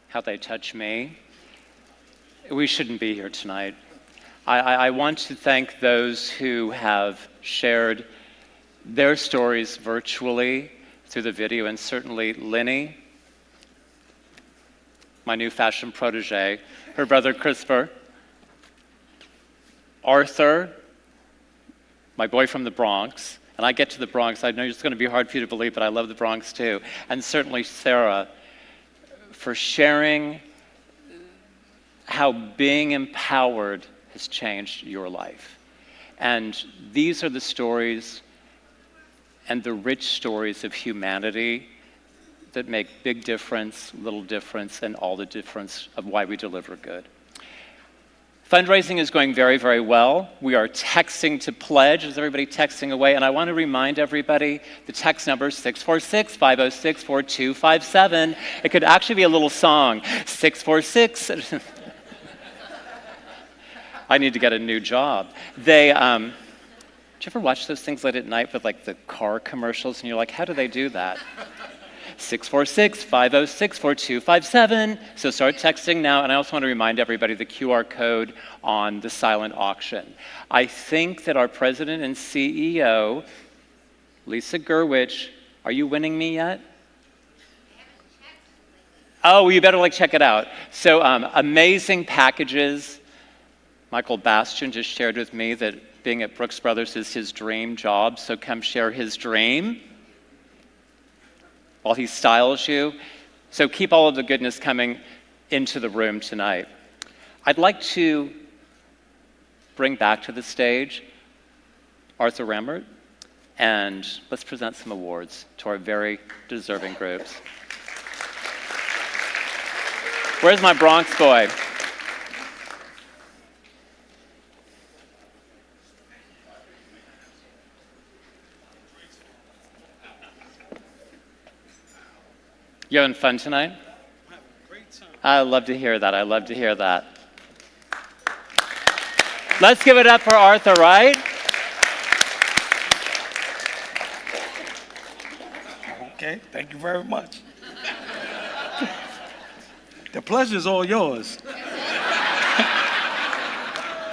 how they touch me, we shouldn't be here tonight. I want to thank those who have shared their stories virtually through the video, and certainly Linny, my new fashion protege, her brother Christopher, Arthur, my boy from the Bronx, and I get to the Bronx, I know it's going to be hard for you to believe, but I love the Bronx too, and certainly Sarah, for sharing how being empowered has changed your life. And these are the stories and the rich stories of humanity that make big difference, little difference, and all the difference of why we deliver good. Fundraising is going very, very well. We are texting to pledge. Is everybody texting away? And I want to remind everybody, the text number is 646-506-4257. It could actually be a little song. 646. I need to get a new job. Did you ever watch those things late at night with like the car commercials? And you're like, how do they do that? 646-506-4257. So start texting now. And I also want to remind everybody the QR code on the silent auction. I think that our president and CEO, Lisa Gerwich, are you winning me yet? Oh, well, you better check it out. So amazing packages. Michael Bastian just shared with me that being at Brooks Brothers is his dream job. So come share his dream while he styles you. So keep all of the goodness coming into the room tonight. I'd like to bring back to the stage Arthur Rambert, and let's present some awards to our very deserving groups. Where's my Bronx boy? You having fun tonight? I'm having a great time. I love to hear that. I love to hear that. Let's give it up for Arthur, right? Okay, thank you very much. The pleasure is all yours.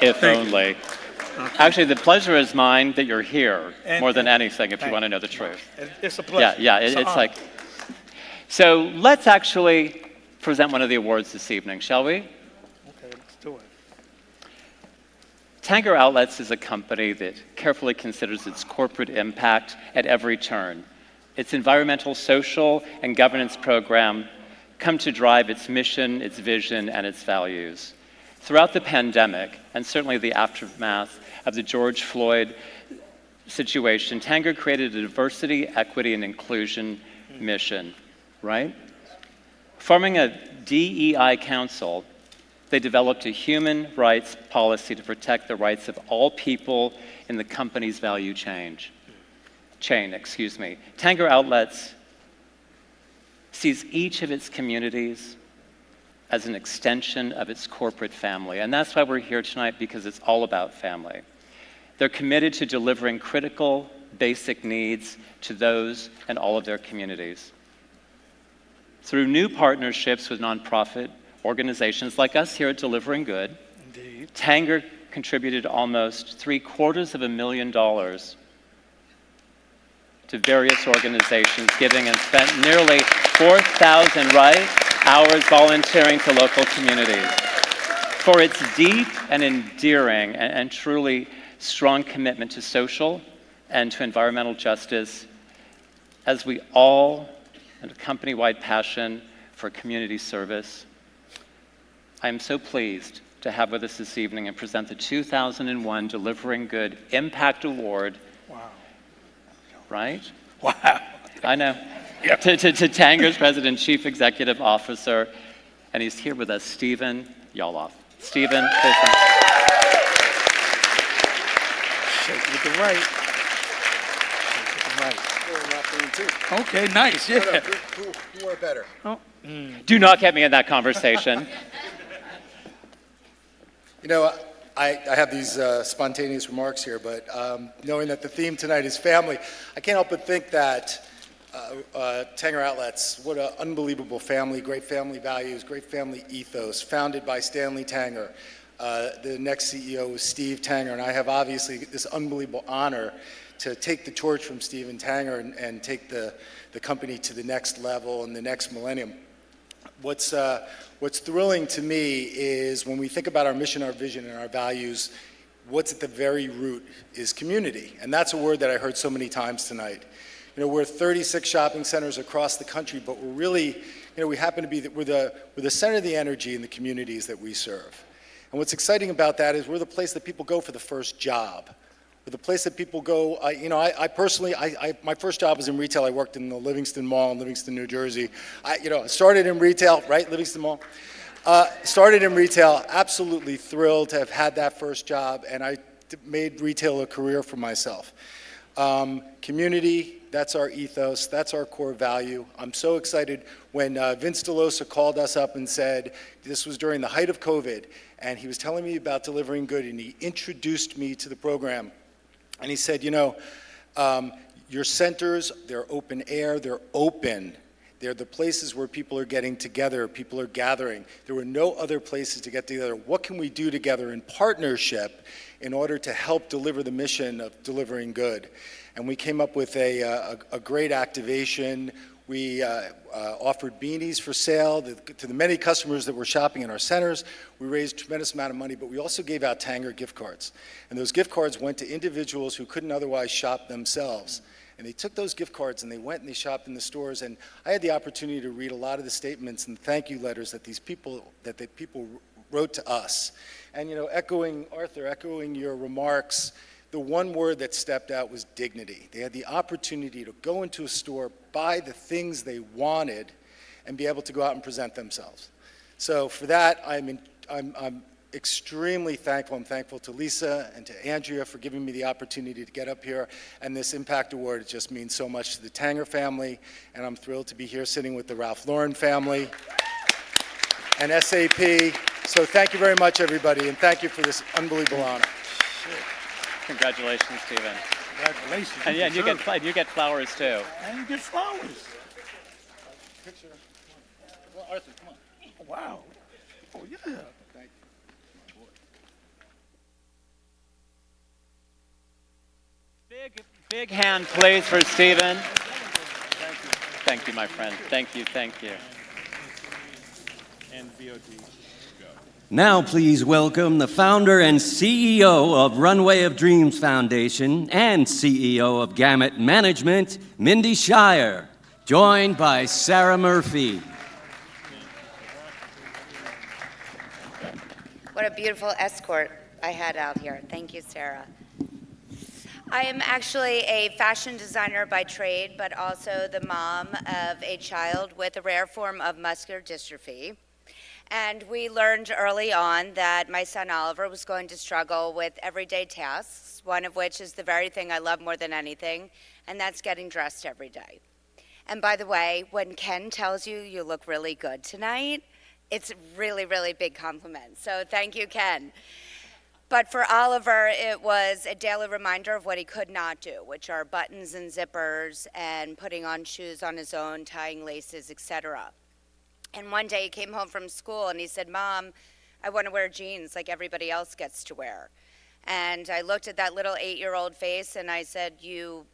If only. Actually, the pleasure is mine that you're here more than anything, if you want to know the truth. It's a pleasure. Yeah, it's like... So let's actually present one of the awards this evening, shall we? Okay, let's do it. Tanger Outlets is a company that carefully considers its corporate impact at every turn. Its environmental, social, and governance program come to drive its mission, its vision, and its values. Throughout the pandemic, and certainly the aftermath of the George Floyd situation, Tanger created a diversity, equity, and inclusion mission. Right? Forming a DEI council, they developed a human rights policy to protect the rights of all people in the company's value chain. Tanger Outlets sees each of its communities as an extension of its corporate family. And that's why we're here tonight, because it's all about family. They're committed to delivering critical, basic needs to those and all of their communities. Through new partnerships with nonprofit organizations like us here at Delivering Good, Indeed. Tanger contributed almost $750,000 to various organizations, giving and spent nearly 4,000 hours volunteering to local communities. For its deep and endearing and truly strong commitment to social and to environmental justice, as we all and a company-wide passion for community service. I am so pleased to have with us this evening and present the 2001 Delivering Good Impact Award. Wow. Right? Wow. I know. Yep. To Tanger's President, Chief Executive Officer, and he's here with us, Stephen Yoloff. Stephen, please come. Shake with the right. Shake with the right. Okay, nice, yeah. Who are better? Oh. Do not get me in that conversation. You know, I have these spontaneous remarks here, but knowing that the theme tonight is family, I can't help but think that Tanger Outlets, what an unbelievable family, great family values, great family ethos, founded by Stanley Tanger. The next CEO was Steve Tanger, and I have obviously this unbelievable honor to take the torch from Stephen Tanger and take the company to the next level and the next millennium. What's thrilling to me is when we think about our mission, our vision, and our values, what's at the very root is community. And that's a word that I heard so many times tonight. You know, we're 36 shopping centers across the country, but we're really, you know, we happen to be, we're the center of the energy in the communities that we serve. And what's exciting about that is we're the place that people go for the first job. We're the place that people go. I personally, my first job was in retail. I worked in the Livingston Mall in Livingston, New Jersey. I started in retail, right, Livingston Mall. Started in retail, absolutely thrilled to have had that first job, and I made retail a career for myself. Community, that's our ethos, that's our core value. I'm so excited when Vince DeLosa called us up and said, this was during the height of COVID, and he was telling me about Delivering Good, and he introduced me to the program. And he said, your centers, they're open air, they're open. They're the places where people are getting together, people are gathering. There were no other places to get together. What can we do together in partnership in order to help deliver the mission of Delivering Good? And we came up with a great activation. We offered beanies for sale to the many customers that were shopping in our centers. We raised a tremendous amount of money, but we also gave out Tanger gift cards. And those gift cards went to individuals who couldn't otherwise shop themselves. And they took those gift cards and they went and they shopped in the stores. And I had the opportunity to read a lot of the statements and thank you letters that the people wrote to us. And echoing Arthur, echoing your remarks, the one word that stepped out was dignity. They had the opportunity to go into a store, buy the things they wanted, and be able to go out and present themselves. So for that, I'm extremely thankful. I'm thankful to Lisa and to Andrea for giving me the opportunity to get up here. And this Impact Award, it just means so much to the Tanger family. And I'm thrilled to be here sitting with the Ralph Lauren family and SAP. So thank you very much, everybody. And thank you for this unbelievable honor. Congratulations, Stephen. Congratulations. And yeah, you get flowers too. And you get flowers. Picture. Well, Arthur, come on. Wow. Oh, yeah. Thank you. Big hand, please, for Stephen. Thank you, my friend. Thank you. And VOD. Now please welcome the founder and CEO of Runway of Dreams Foundation and CEO of Gamut Management, Mindy Shire, joined by Sarah Murphy. What a beautiful escort I had out here. Thank you, Sarah. I am actually a fashion designer by trade, but also the mom of a child with a rare form of muscular dystrophy. And we learned early on that my son Oliver was going to struggle with everyday tasks, one of which is the very thing I love more than anything, and that's getting dressed every day. And by the way, when Ken tells you you look really good tonight, it's a really, really big compliment. So thank you, Ken. But for Oliver, it was a daily reminder of what he could not do, which are buttons and zippers and putting on shoes on his own, tying laces, etc. And one day he came home from school and he said, Mom, I want to wear jeans like everybody else gets to wear. And I looked at that little 8-year-old face and I said, you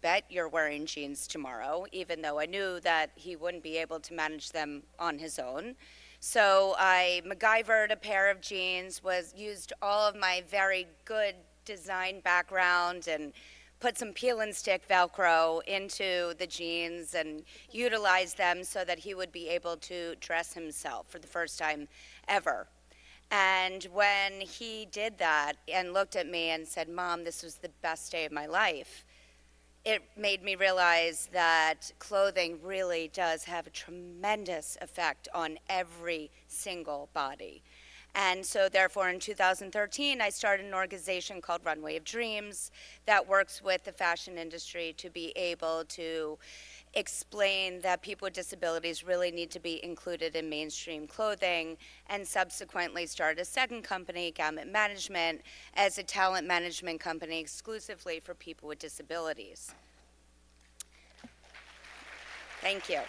bet you're wearing jeans tomorrow, even though I knew that he wouldn't be able to manage them on his own. So I MacGyvered a pair of jeans, used all of my very good design background and put some peel and stick Velcro into the jeans and utilized them so that he would be able to dress himself for the first time ever. And when he did that and looked at me and said, Mom, this was the best day of my life, it made me realize that clothing really does have a tremendous effect on every single body. And so therefore in 2013, I started an organization called Runway of Dreams that works with the fashion industry to be able to explain that people with disabilities really need to be included in mainstream clothing, and subsequently started a second company, Gamut Management, as a talent management company exclusively for people with disabilities. Thank you.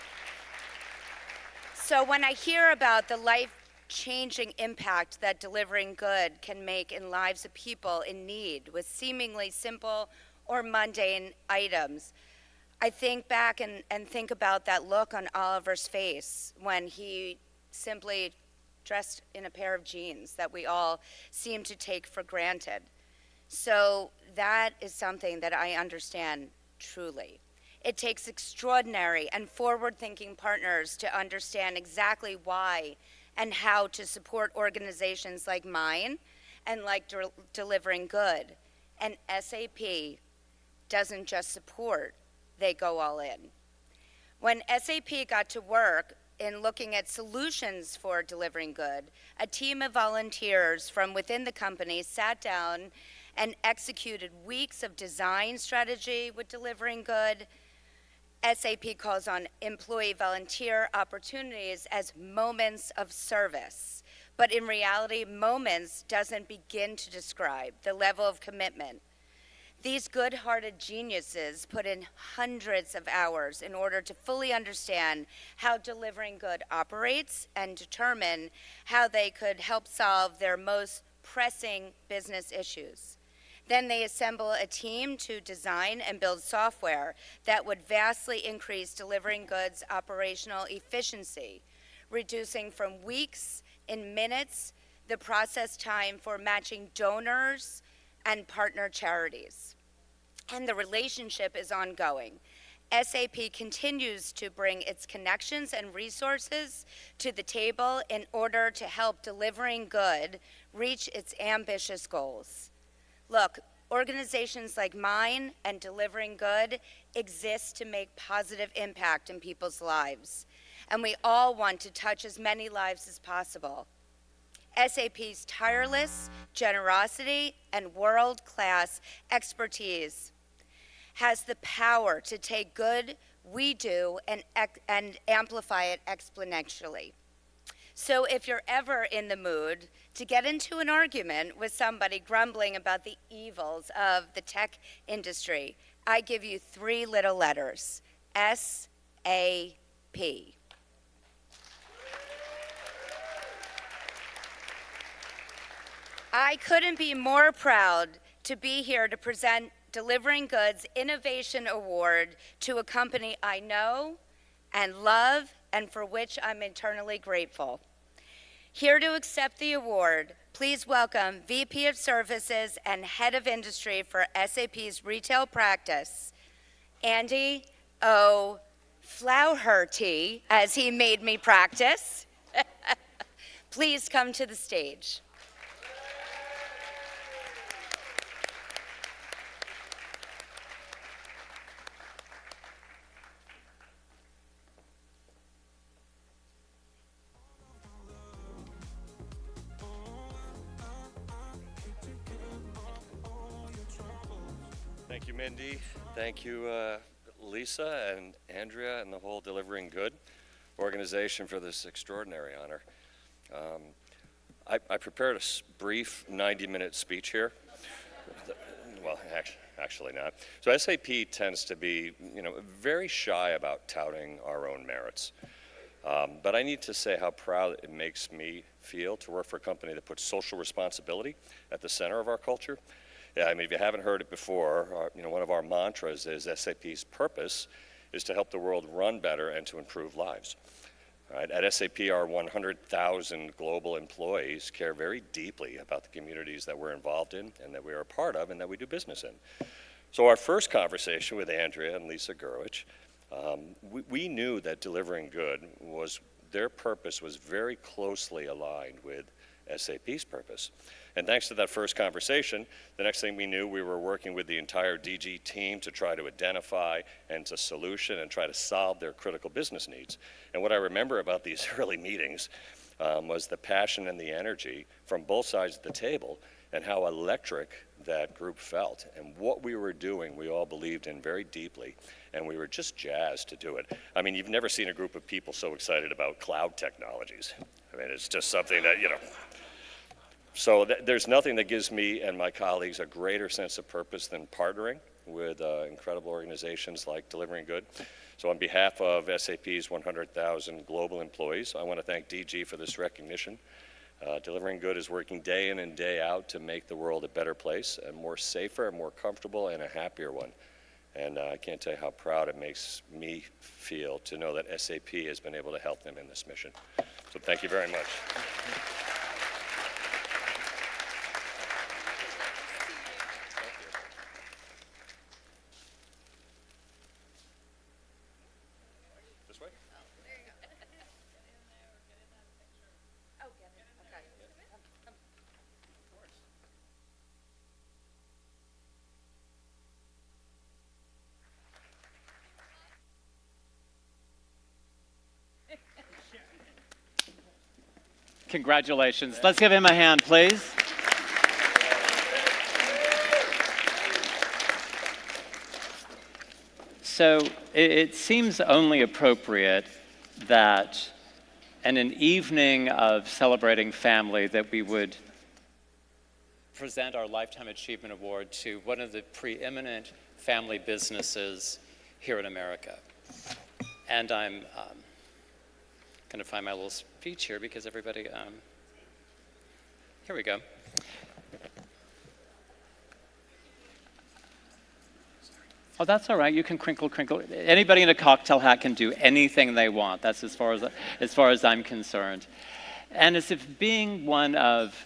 So when I hear about the life-changing impact that Delivering Good can make in lives of people in need with seemingly simple or mundane items, I think back and think about that look on Oliver's face when he simply dressed in a pair of jeans that we all seem to take for granted. So that is something that I understand truly. It takes extraordinary and forward-thinking partners to understand exactly why and how to support organizations like mine and like Delivering Good. And SAP doesn't just support, they go all in. When SAP got to work in looking at solutions for delivering good, a team of volunteers from within the company sat down and executed weeks of design strategy with delivering good. SAP calls on employee volunteer opportunities as moments of service. But in reality, moments doesn't begin to describe the level of commitment. These good-hearted geniuses put in hundreds of hours in order to fully understand how delivering good operates and determine how they could help solve their most pressing business issues. Then they assemble a team to design and build software that would vastly increase delivering goods operational efficiency, reducing from weeks in minutes the process time for matching donors and partner charities. And the relationship is ongoing. SAP continues to bring its connections and resources to the table in order to help delivering good reach its ambitious goals. Look, organizations like mine and Delivering Good exist to make positive impact in people's lives, and we all want to touch as many lives as possible. SAP's tireless generosity and world-class expertise has the power to take good we do and amplify it exponentially. So if you're ever in the mood to get into an argument with somebody grumbling about the evils of the tech industry, I give you 3 little letters, S-A-P. I couldn't be more proud to be here to present Delivering Goods Innovation Award to a company I know and love and for which I'm eternally grateful. Here to accept the award, please welcome VP of Services and Head of Industry for SAP's retail practice, Andy O'Flaherty, as he made me practice. Please come to the stage. Thank you, Mindy. Thank you, Lisa and Andrea and the whole Delivering Good organization for this extraordinary honor. I prepared a brief 90-minute speech here. Well, actually not. So SAP tends to be, very shy about touting our own merits. But I need to say how proud it makes me feel to work for a company that puts social responsibility at the center of our culture. Yeah, I mean, if you haven't heard it before, one of our mantras is SAP's purpose is to help the world run better and to improve lives. Right? At SAP, our 100,000 global employees care very deeply about the communities that we're involved in and that we are a part of and that we do business in. So our first conversation with Andrea and Lisa Gerwich, we knew that Delivering Good their purpose was very closely aligned with SAP's purpose. And thanks to that first conversation, the next thing we knew, we were working with the entire DG team to try to identify and to solution and try to solve their critical business needs. And what I remember about these early meetings was the passion and the energy from both sides of the table and how electric that group felt. And what we were doing, we all believed in very deeply, and we were just jazzed to do it. I mean, you've never seen a group of people so excited about cloud technologies. I mean, it's just something that, So there's nothing that gives me and my colleagues a greater sense of purpose than partnering with incredible organizations like Delivering Good. So on behalf of SAP's 100,000 global employees, I want to thank DG for this recognition. Delivering Good is working day in and day out to make the world a better place, a more safer, a more comfortable, and a happier one. And I can't tell you how proud it makes me feel to know that SAP has been able to help them in this mission. So thank you very much. Congratulations. Let's give him a hand, please. So it seems only appropriate that in an evening of celebrating family that we would present our Lifetime Achievement Award to one of the preeminent family businesses here in America. And I'm going to find my little speech here because everybody, here we go. Oh, that's all right. You can crinkle. Anybody in a cocktail hat can do anything they want. That's as far as I'm concerned. And as if being one of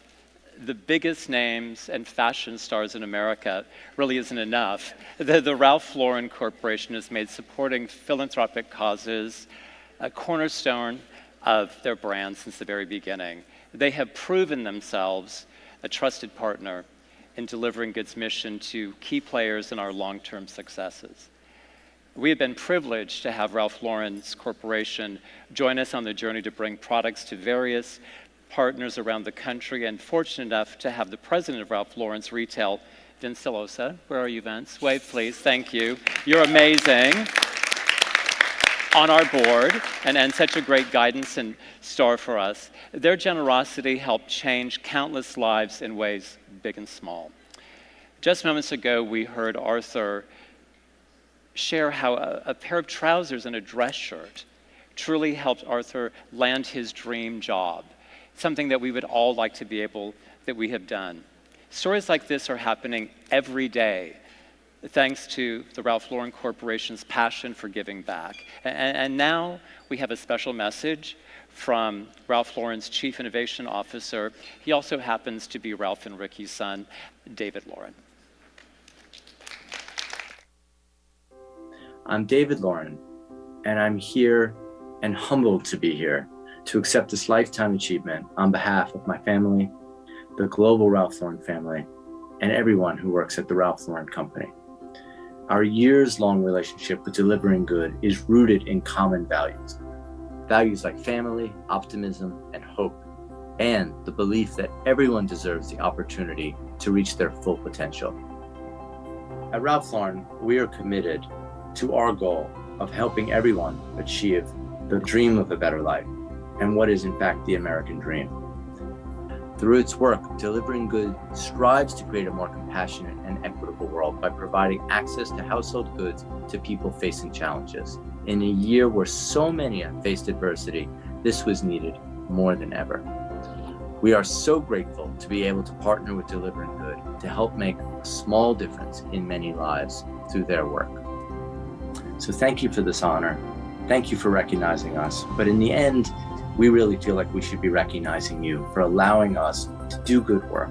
the biggest names and fashion stars in America really isn't enough, the Ralph Lauren Corporation has made supporting philanthropic causes a cornerstone of their brand since the very beginning. They have proven themselves a trusted partner in delivering goods mission to key players in our long-term successes. We have been privileged to have Ralph Lauren's Corporation join us on the journey to bring products to various partners around the country, and fortunate enough to have the president of Ralph Lauren's Retail, Vince Delosa. Where are you, Vince? Wave, please. Thank you. You're amazing. On our board, and such a great guidance and star for us. Their generosity helped change countless lives in ways big and small. Just moments ago, we heard Arthur share how a pair of trousers and a dress shirt truly helped Arthur land his dream job, something that we would all like to be able, that we have done. Stories like this are happening every day, thanks to the Ralph Lauren Corporation's passion for giving back. And now we have a special message from Ralph Lauren's Chief Innovation Officer. He also happens to be Ralph and Ricky's son, David Lauren. I'm David Lauren, and I'm here and humbled to be here to accept this lifetime achievement on behalf of my family, the global Ralph Lauren family, and everyone who works at the Ralph Lauren Company. Our years-long relationship with delivering good is rooted in common values. Values like family, optimism, and hope, and the belief that everyone deserves the opportunity to reach their full potential. At Ralph Lauren, we are committed to our goal of helping everyone achieve the dream of a better life, and what is in fact the American dream. Through its work, Delivering Good strives to create a more compassionate and equitable world by providing access to household goods to people facing challenges. In a year where so many have faced adversity, this was needed more than ever. We are so grateful to be able to partner with Delivering Good to help make a small difference in many lives through their work. So thank you for this honor. Thank you for recognizing us. But in the end, we really feel like we should be recognizing you for allowing us to do good work,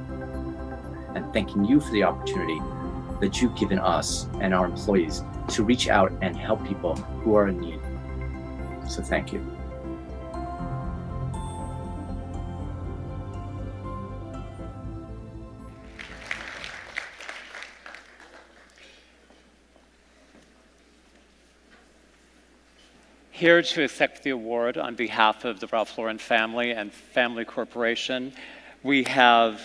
and thanking you for the opportunity that you've given us and our employees to reach out and help people who are in need. So thank you. Here to accept the award on behalf of the Ralph Lauren family and Family Corporation, we have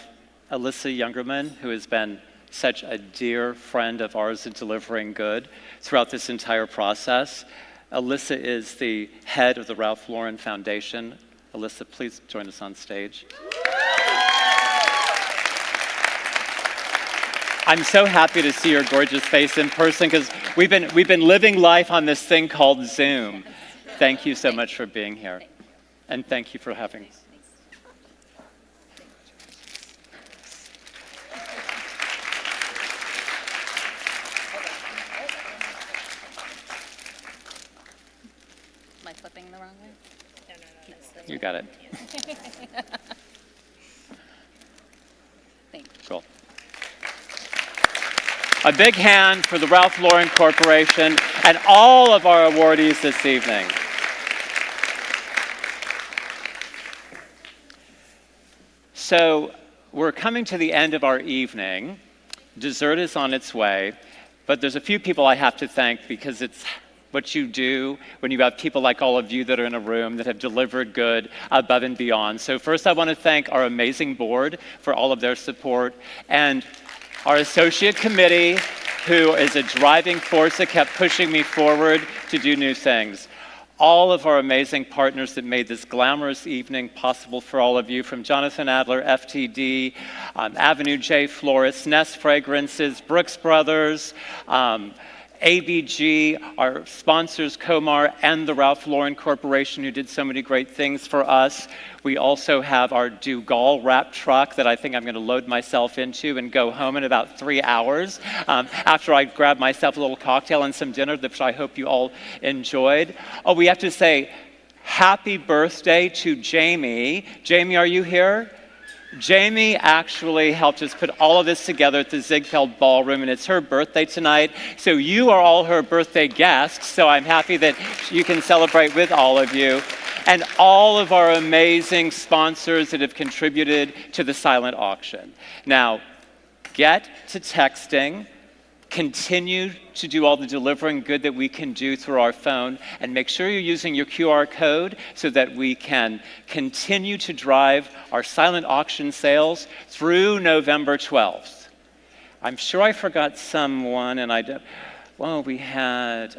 Alyssa Youngerman, who has been such a dear friend of ours in Delivering Good throughout this entire process. Alyssa is the head of the Ralph Lauren Foundation. Alyssa, please join us on stage. I'm so happy to see your gorgeous face in person because we've been living life on this thing called Zoom. Thank you so much for being here. And thank you for having us. Am I flipping the wrong way? No. You got it. Thank you. Cool. A big hand for the Ralph Lauren Corporation and all of our awardees this evening. So we're coming to the end of our evening. Dessert is on its way, but there's a few people I have to thank because it's what you do when you have people like all of you that are in a room that have delivered good above and beyond. So first I want to thank our amazing board for all of their support, and our associate committee, who is a driving force that kept pushing me forward to do new things. All of our amazing partners that made this glamorous evening possible for all of you, from Jonathan Adler, FTD, Avenue J Florists, Nest Fragrances, Brooks Brothers, ABG, our sponsors, Comar, and the Ralph Lauren Corporation, who did so many great things for us. We also have our Dugal wrap truck that I think I'm going to load myself into and go home in about 3 hours after I grab myself a little cocktail and some dinner, which I hope you all enjoyed. Oh, we have to say happy birthday to Jamie. Jamie, are you here? Jamie actually helped us put all of this together at the Ziegfeld Ballroom, and it's her birthday tonight. So you are all her birthday guests, so I'm happy that you can celebrate with all of you. And all of our amazing sponsors that have contributed to the silent auction. Now, get to texting. Continue to do all the delivering good that we can do through our phone, and make sure you're using your QR code so that we can continue to drive our silent auction sales through November 12th. I'm sure I forgot someone, and we had,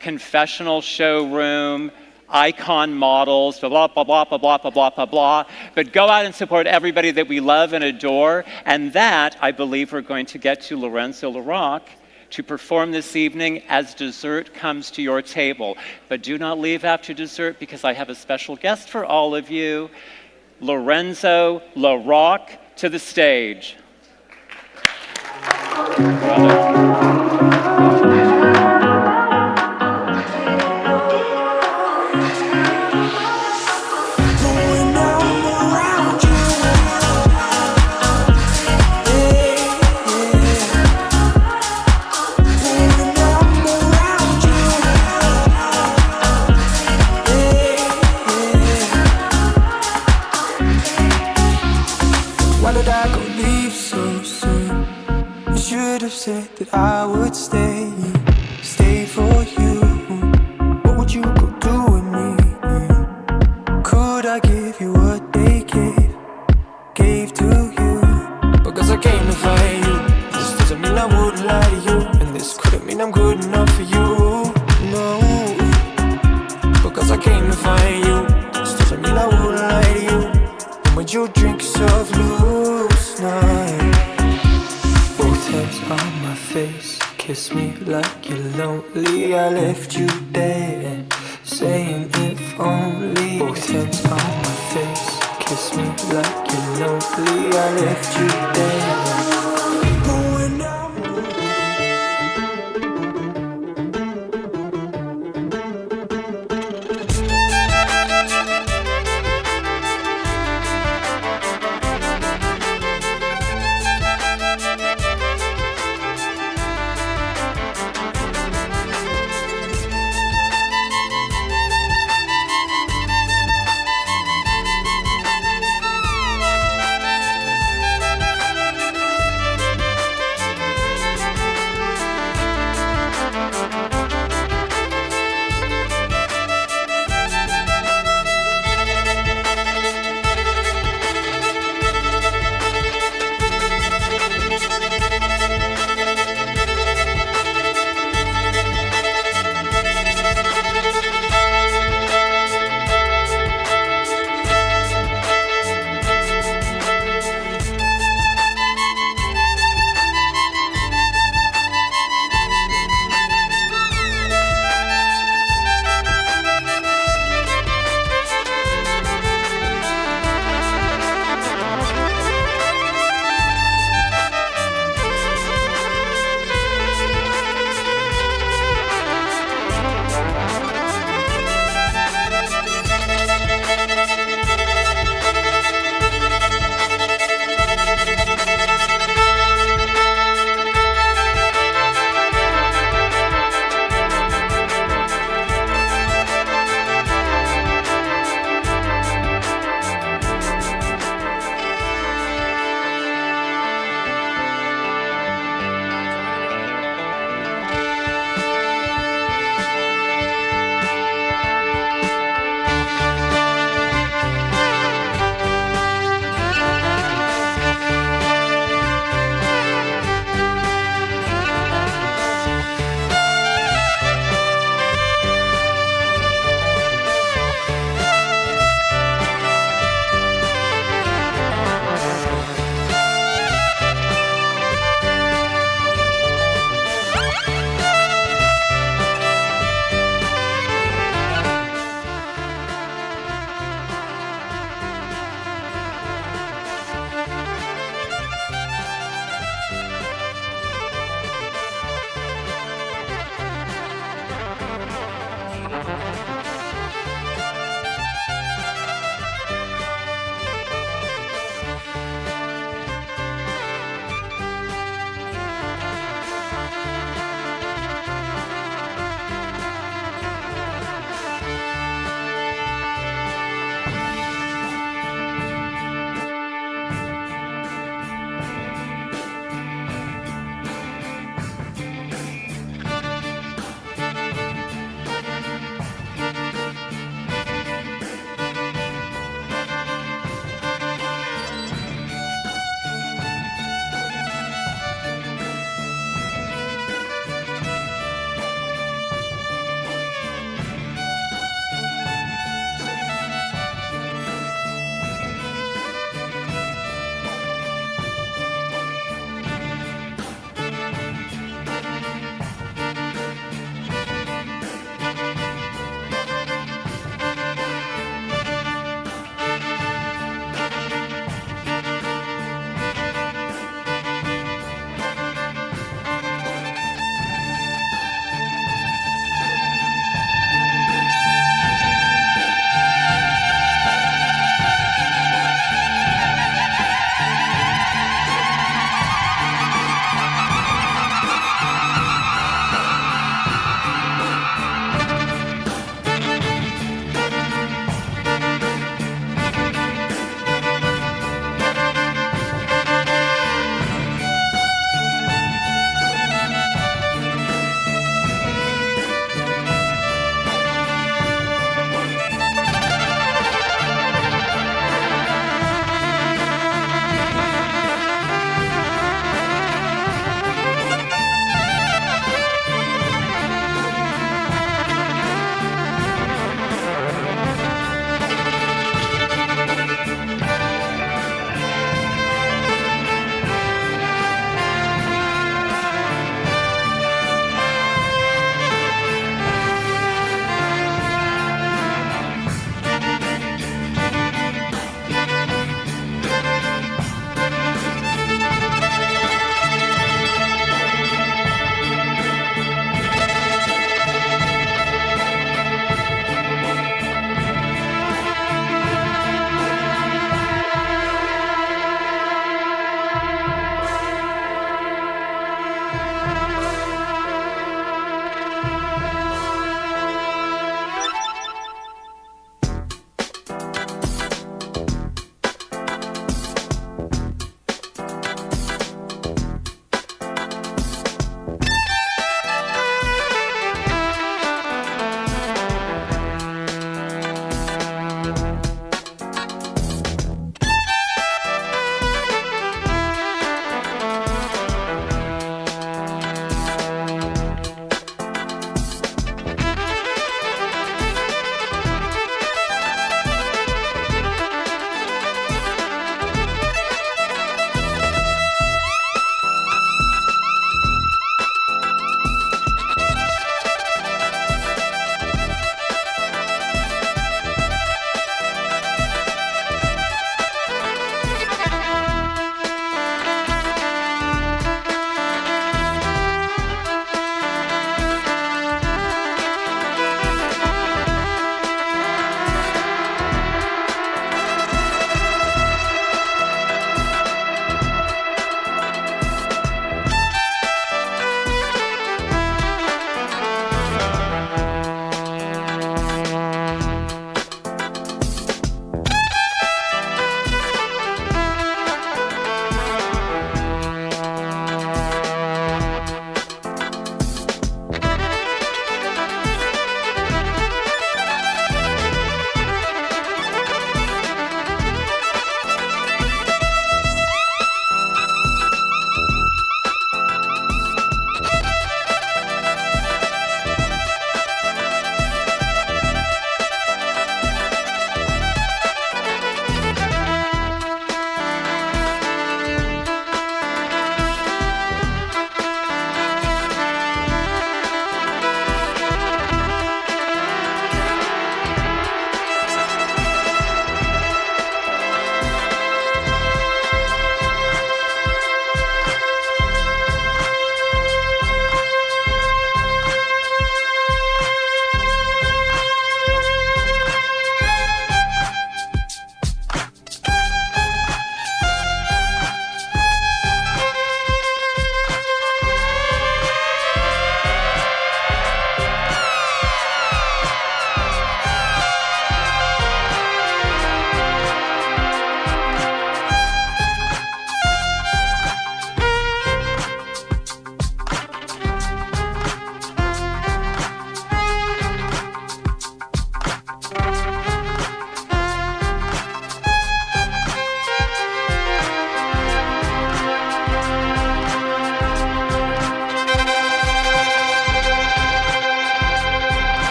confessional showroom, icon models, blah, blah, blah, blah, blah, blah, blah, blah, blah. But go out and support everybody that we love and adore. And that, I believe, we're going to get to Lorenzo LaRocque to perform this evening as dessert comes to your table. But do not leave after dessert, because I have a special guest for all of you. Lorenzo LaRocque to the stage. Said that I would stay for you. What would you go do with me? Could I give you what they gave to you? Because I came to find you. This doesn't mean I wouldn't lie to you, and this couldn't mean I'm good enough for you. No, because I came to find you. This doesn't mean I wouldn't lie to you. And when you drink yourself loose, night. Hands on my face, kiss me like you're lonely. I left you there, saying if only. Both hands on my face, kiss me like you're lonely. I left you there.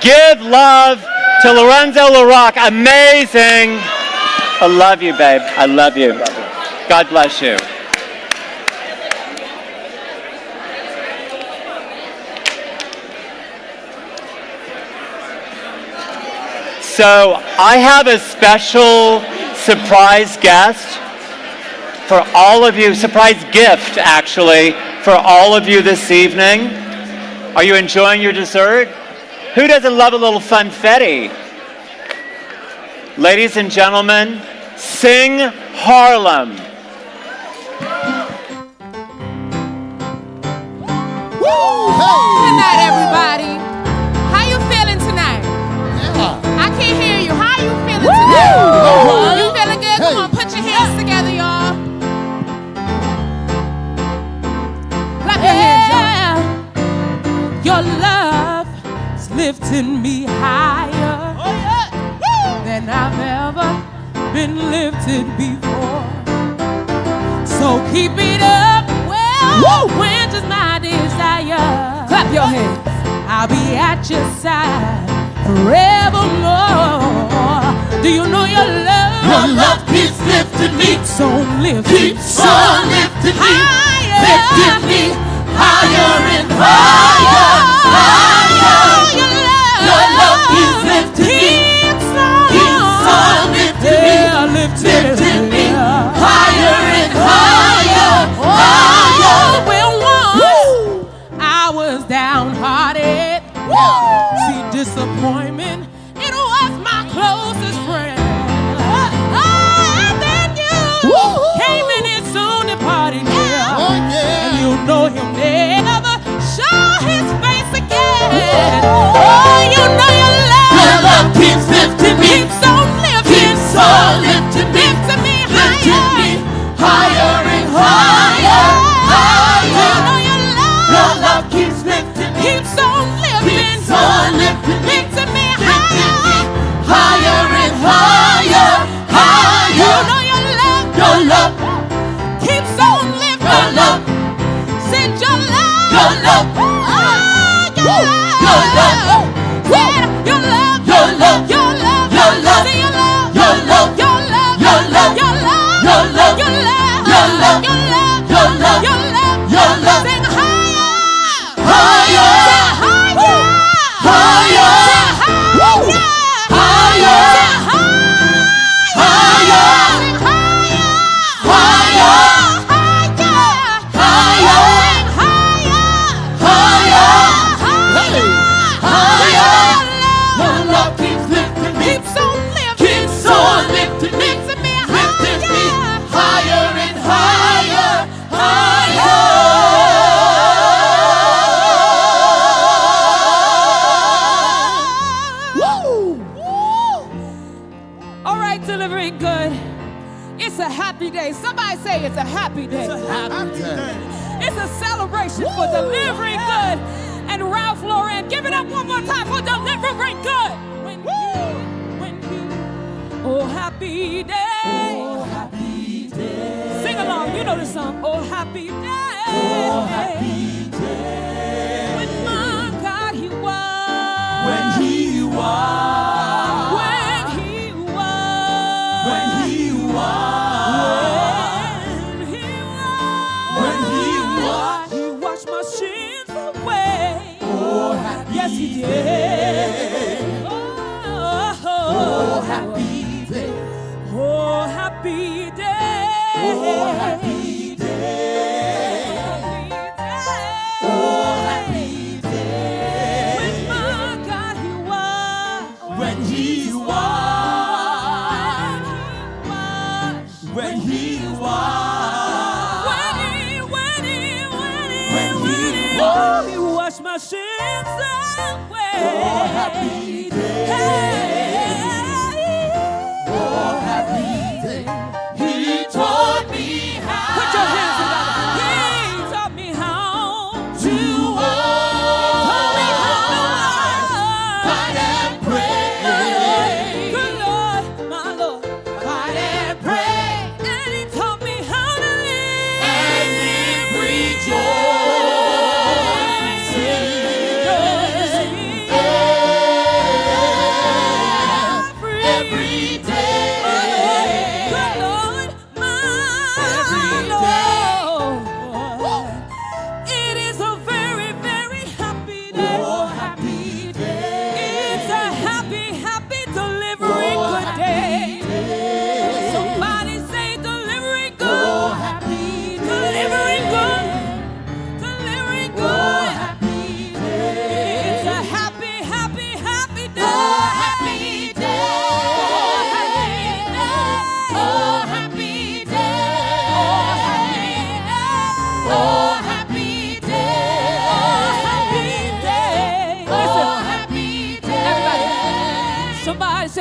Give love to Lorenzo LaRocque. Amazing. I love you, babe. I love you. God bless you. So I have a special surprise guest for all of you, surprise gift actually, for all of you this evening. Are you enjoying your dessert? Who doesn't love a little funfetti? Ladies and gentlemen, Sing Harlem. Good night, everybody. How you feeling tonight? I can't hear you. How you feeling tonight? You feeling good? Come on, put your hands together, y'all. Clap your hands, y'all. Your love is lifting me higher than I've ever been lifted before. So keep it up. Well, when does my desire? Clap your hands. I'll be at your side forevermore. Do you know your love? Your love keeps lifting me. Keeps on lifting. Keeps on lifting me. Higher. Lifting me higher and higher. Higher. Your love keeps lifting me. Keeps on lifting me. Lifting me higher and higher. Higher. Well, once I was downhearted. See, disappointment, it was my closest friend. And then you came in and soon departed here. And you know he'll never show his face again. Oh, you know your love keeps lifting me. Keeps on lifting. Keeps on lifting me. Lifting me higher and higher. Higher. You know your love keeps lifting me. Keeps on lifting. Keeps on lifting me. Lifting me higher and higher. Higher. You know your love keeps on lifting. Your love. Send your love. Your love. Oh, your love. Your love. Yeah, your love. Your love. Your love. Your love. See your love. Your love. Your love. Your love. Your love. Your love. Your love. Your love. Your love. Your love. Your love. Your love. Sing higher. Higher. Higher. Higher. Higher. Higher. All right, delivering good. It's a happy day. Somebody say it's a happy day. It's a happy day. It's a celebration for delivering good. And Ralph Lauren, give it up one more time for delivering good. Oh, happy day. Oh, happy day. Sing along, you know the song. Oh, happy day. Oh, happy day. When my God, he was. When he was. Yes, he did. Oh, happy day. Oh, happy day. Oh, happy day. Oh, happy day. When my God, he was. When he was. When he was. When he washed my sins away. Oh, happy day. Oh, happy day. He taught me how. Put your hands together. He taught me how to fight and pray. Good Lord, my Lord, fight and pray. And he taught me how to live and rejoice.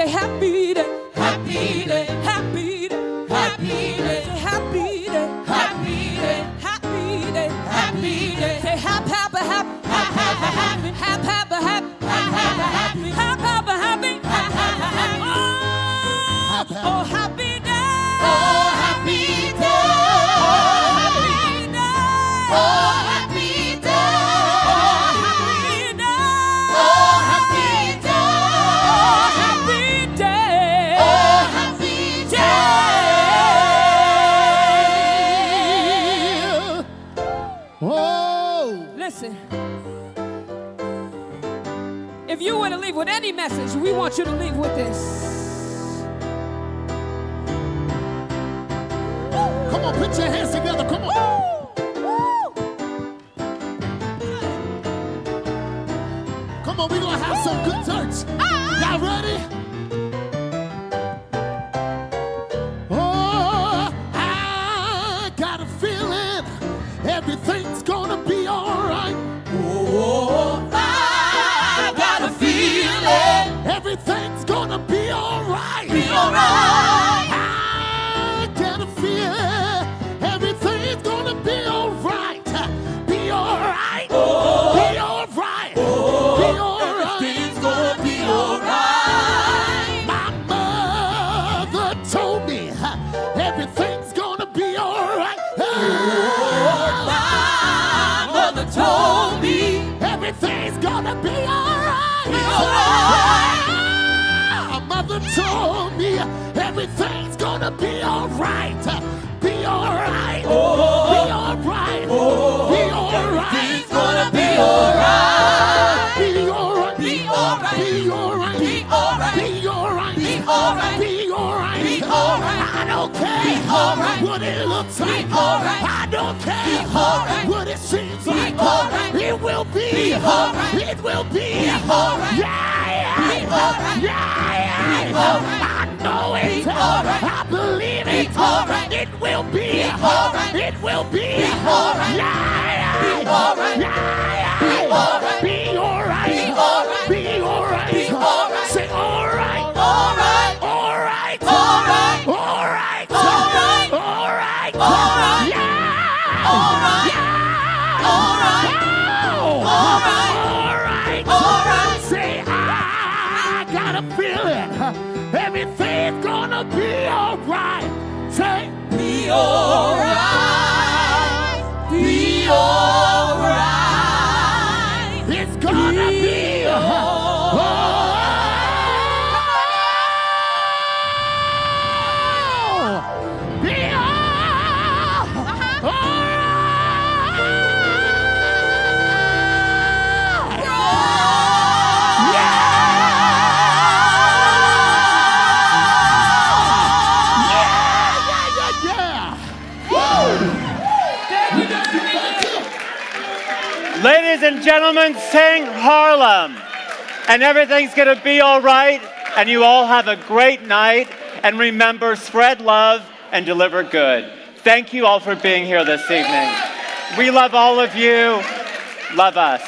Say happy day, happy day, happy day, happy day. Say happy day, happy day, happy day, happy day. Say happy, happy, happy, happy, happy, happy, happy, happy, happy, happy, happy. Oh, happy day. Oh, happy day. Oh, happy day. Oh, happy day. Oh, happy day. Oh, happy day. Oh, happy day. Whoa! Listen. If you were to leave with any message, we want you to leave with this. Come on, put your hands together. Come on. Come on, we're going to have some good church. Y'all ready? Oh, I got a feeling everything's going to be all right. Oh, I got a feeling everything's going to be all right. Be all right. I got a feeling everything's going to be all right. Be all right. Oh, be all right. Oh, be all right. Everything's going to be all right. My mother told me everything's going to be all right. Oh, my mother told me everything's going to be all right. Be all right. Mother told me everything's gonna be all right. Be all right. Oh, be all right. Oh, be all right. Everything's gonna be all right. Be all right. Be all right. Be all right. Be all right. Be all right. Be all right. Be all right. Be all right. I don't care what it looks like. I don't care what it seems like. It will be. It will be. Yeah. Yeah. I know it. I believe it. It will be. It will be. Yeah. Be all right. Be all right. Be all right. Say all right. All right. All right. All right. All right. All right. All right. All right. Yeah. All right. Yeah. All right. All right. All right. Say I got a feeling everything's gonna be all right. Say be all right. Be all right. It's gonna be all right. Be all Ladies and gentlemen, sing Harlem. And everything's going to be all right. And you all have a great night. And remember, spread love and deliver good. Thank you all for being here this evening. We love all of you. Love us.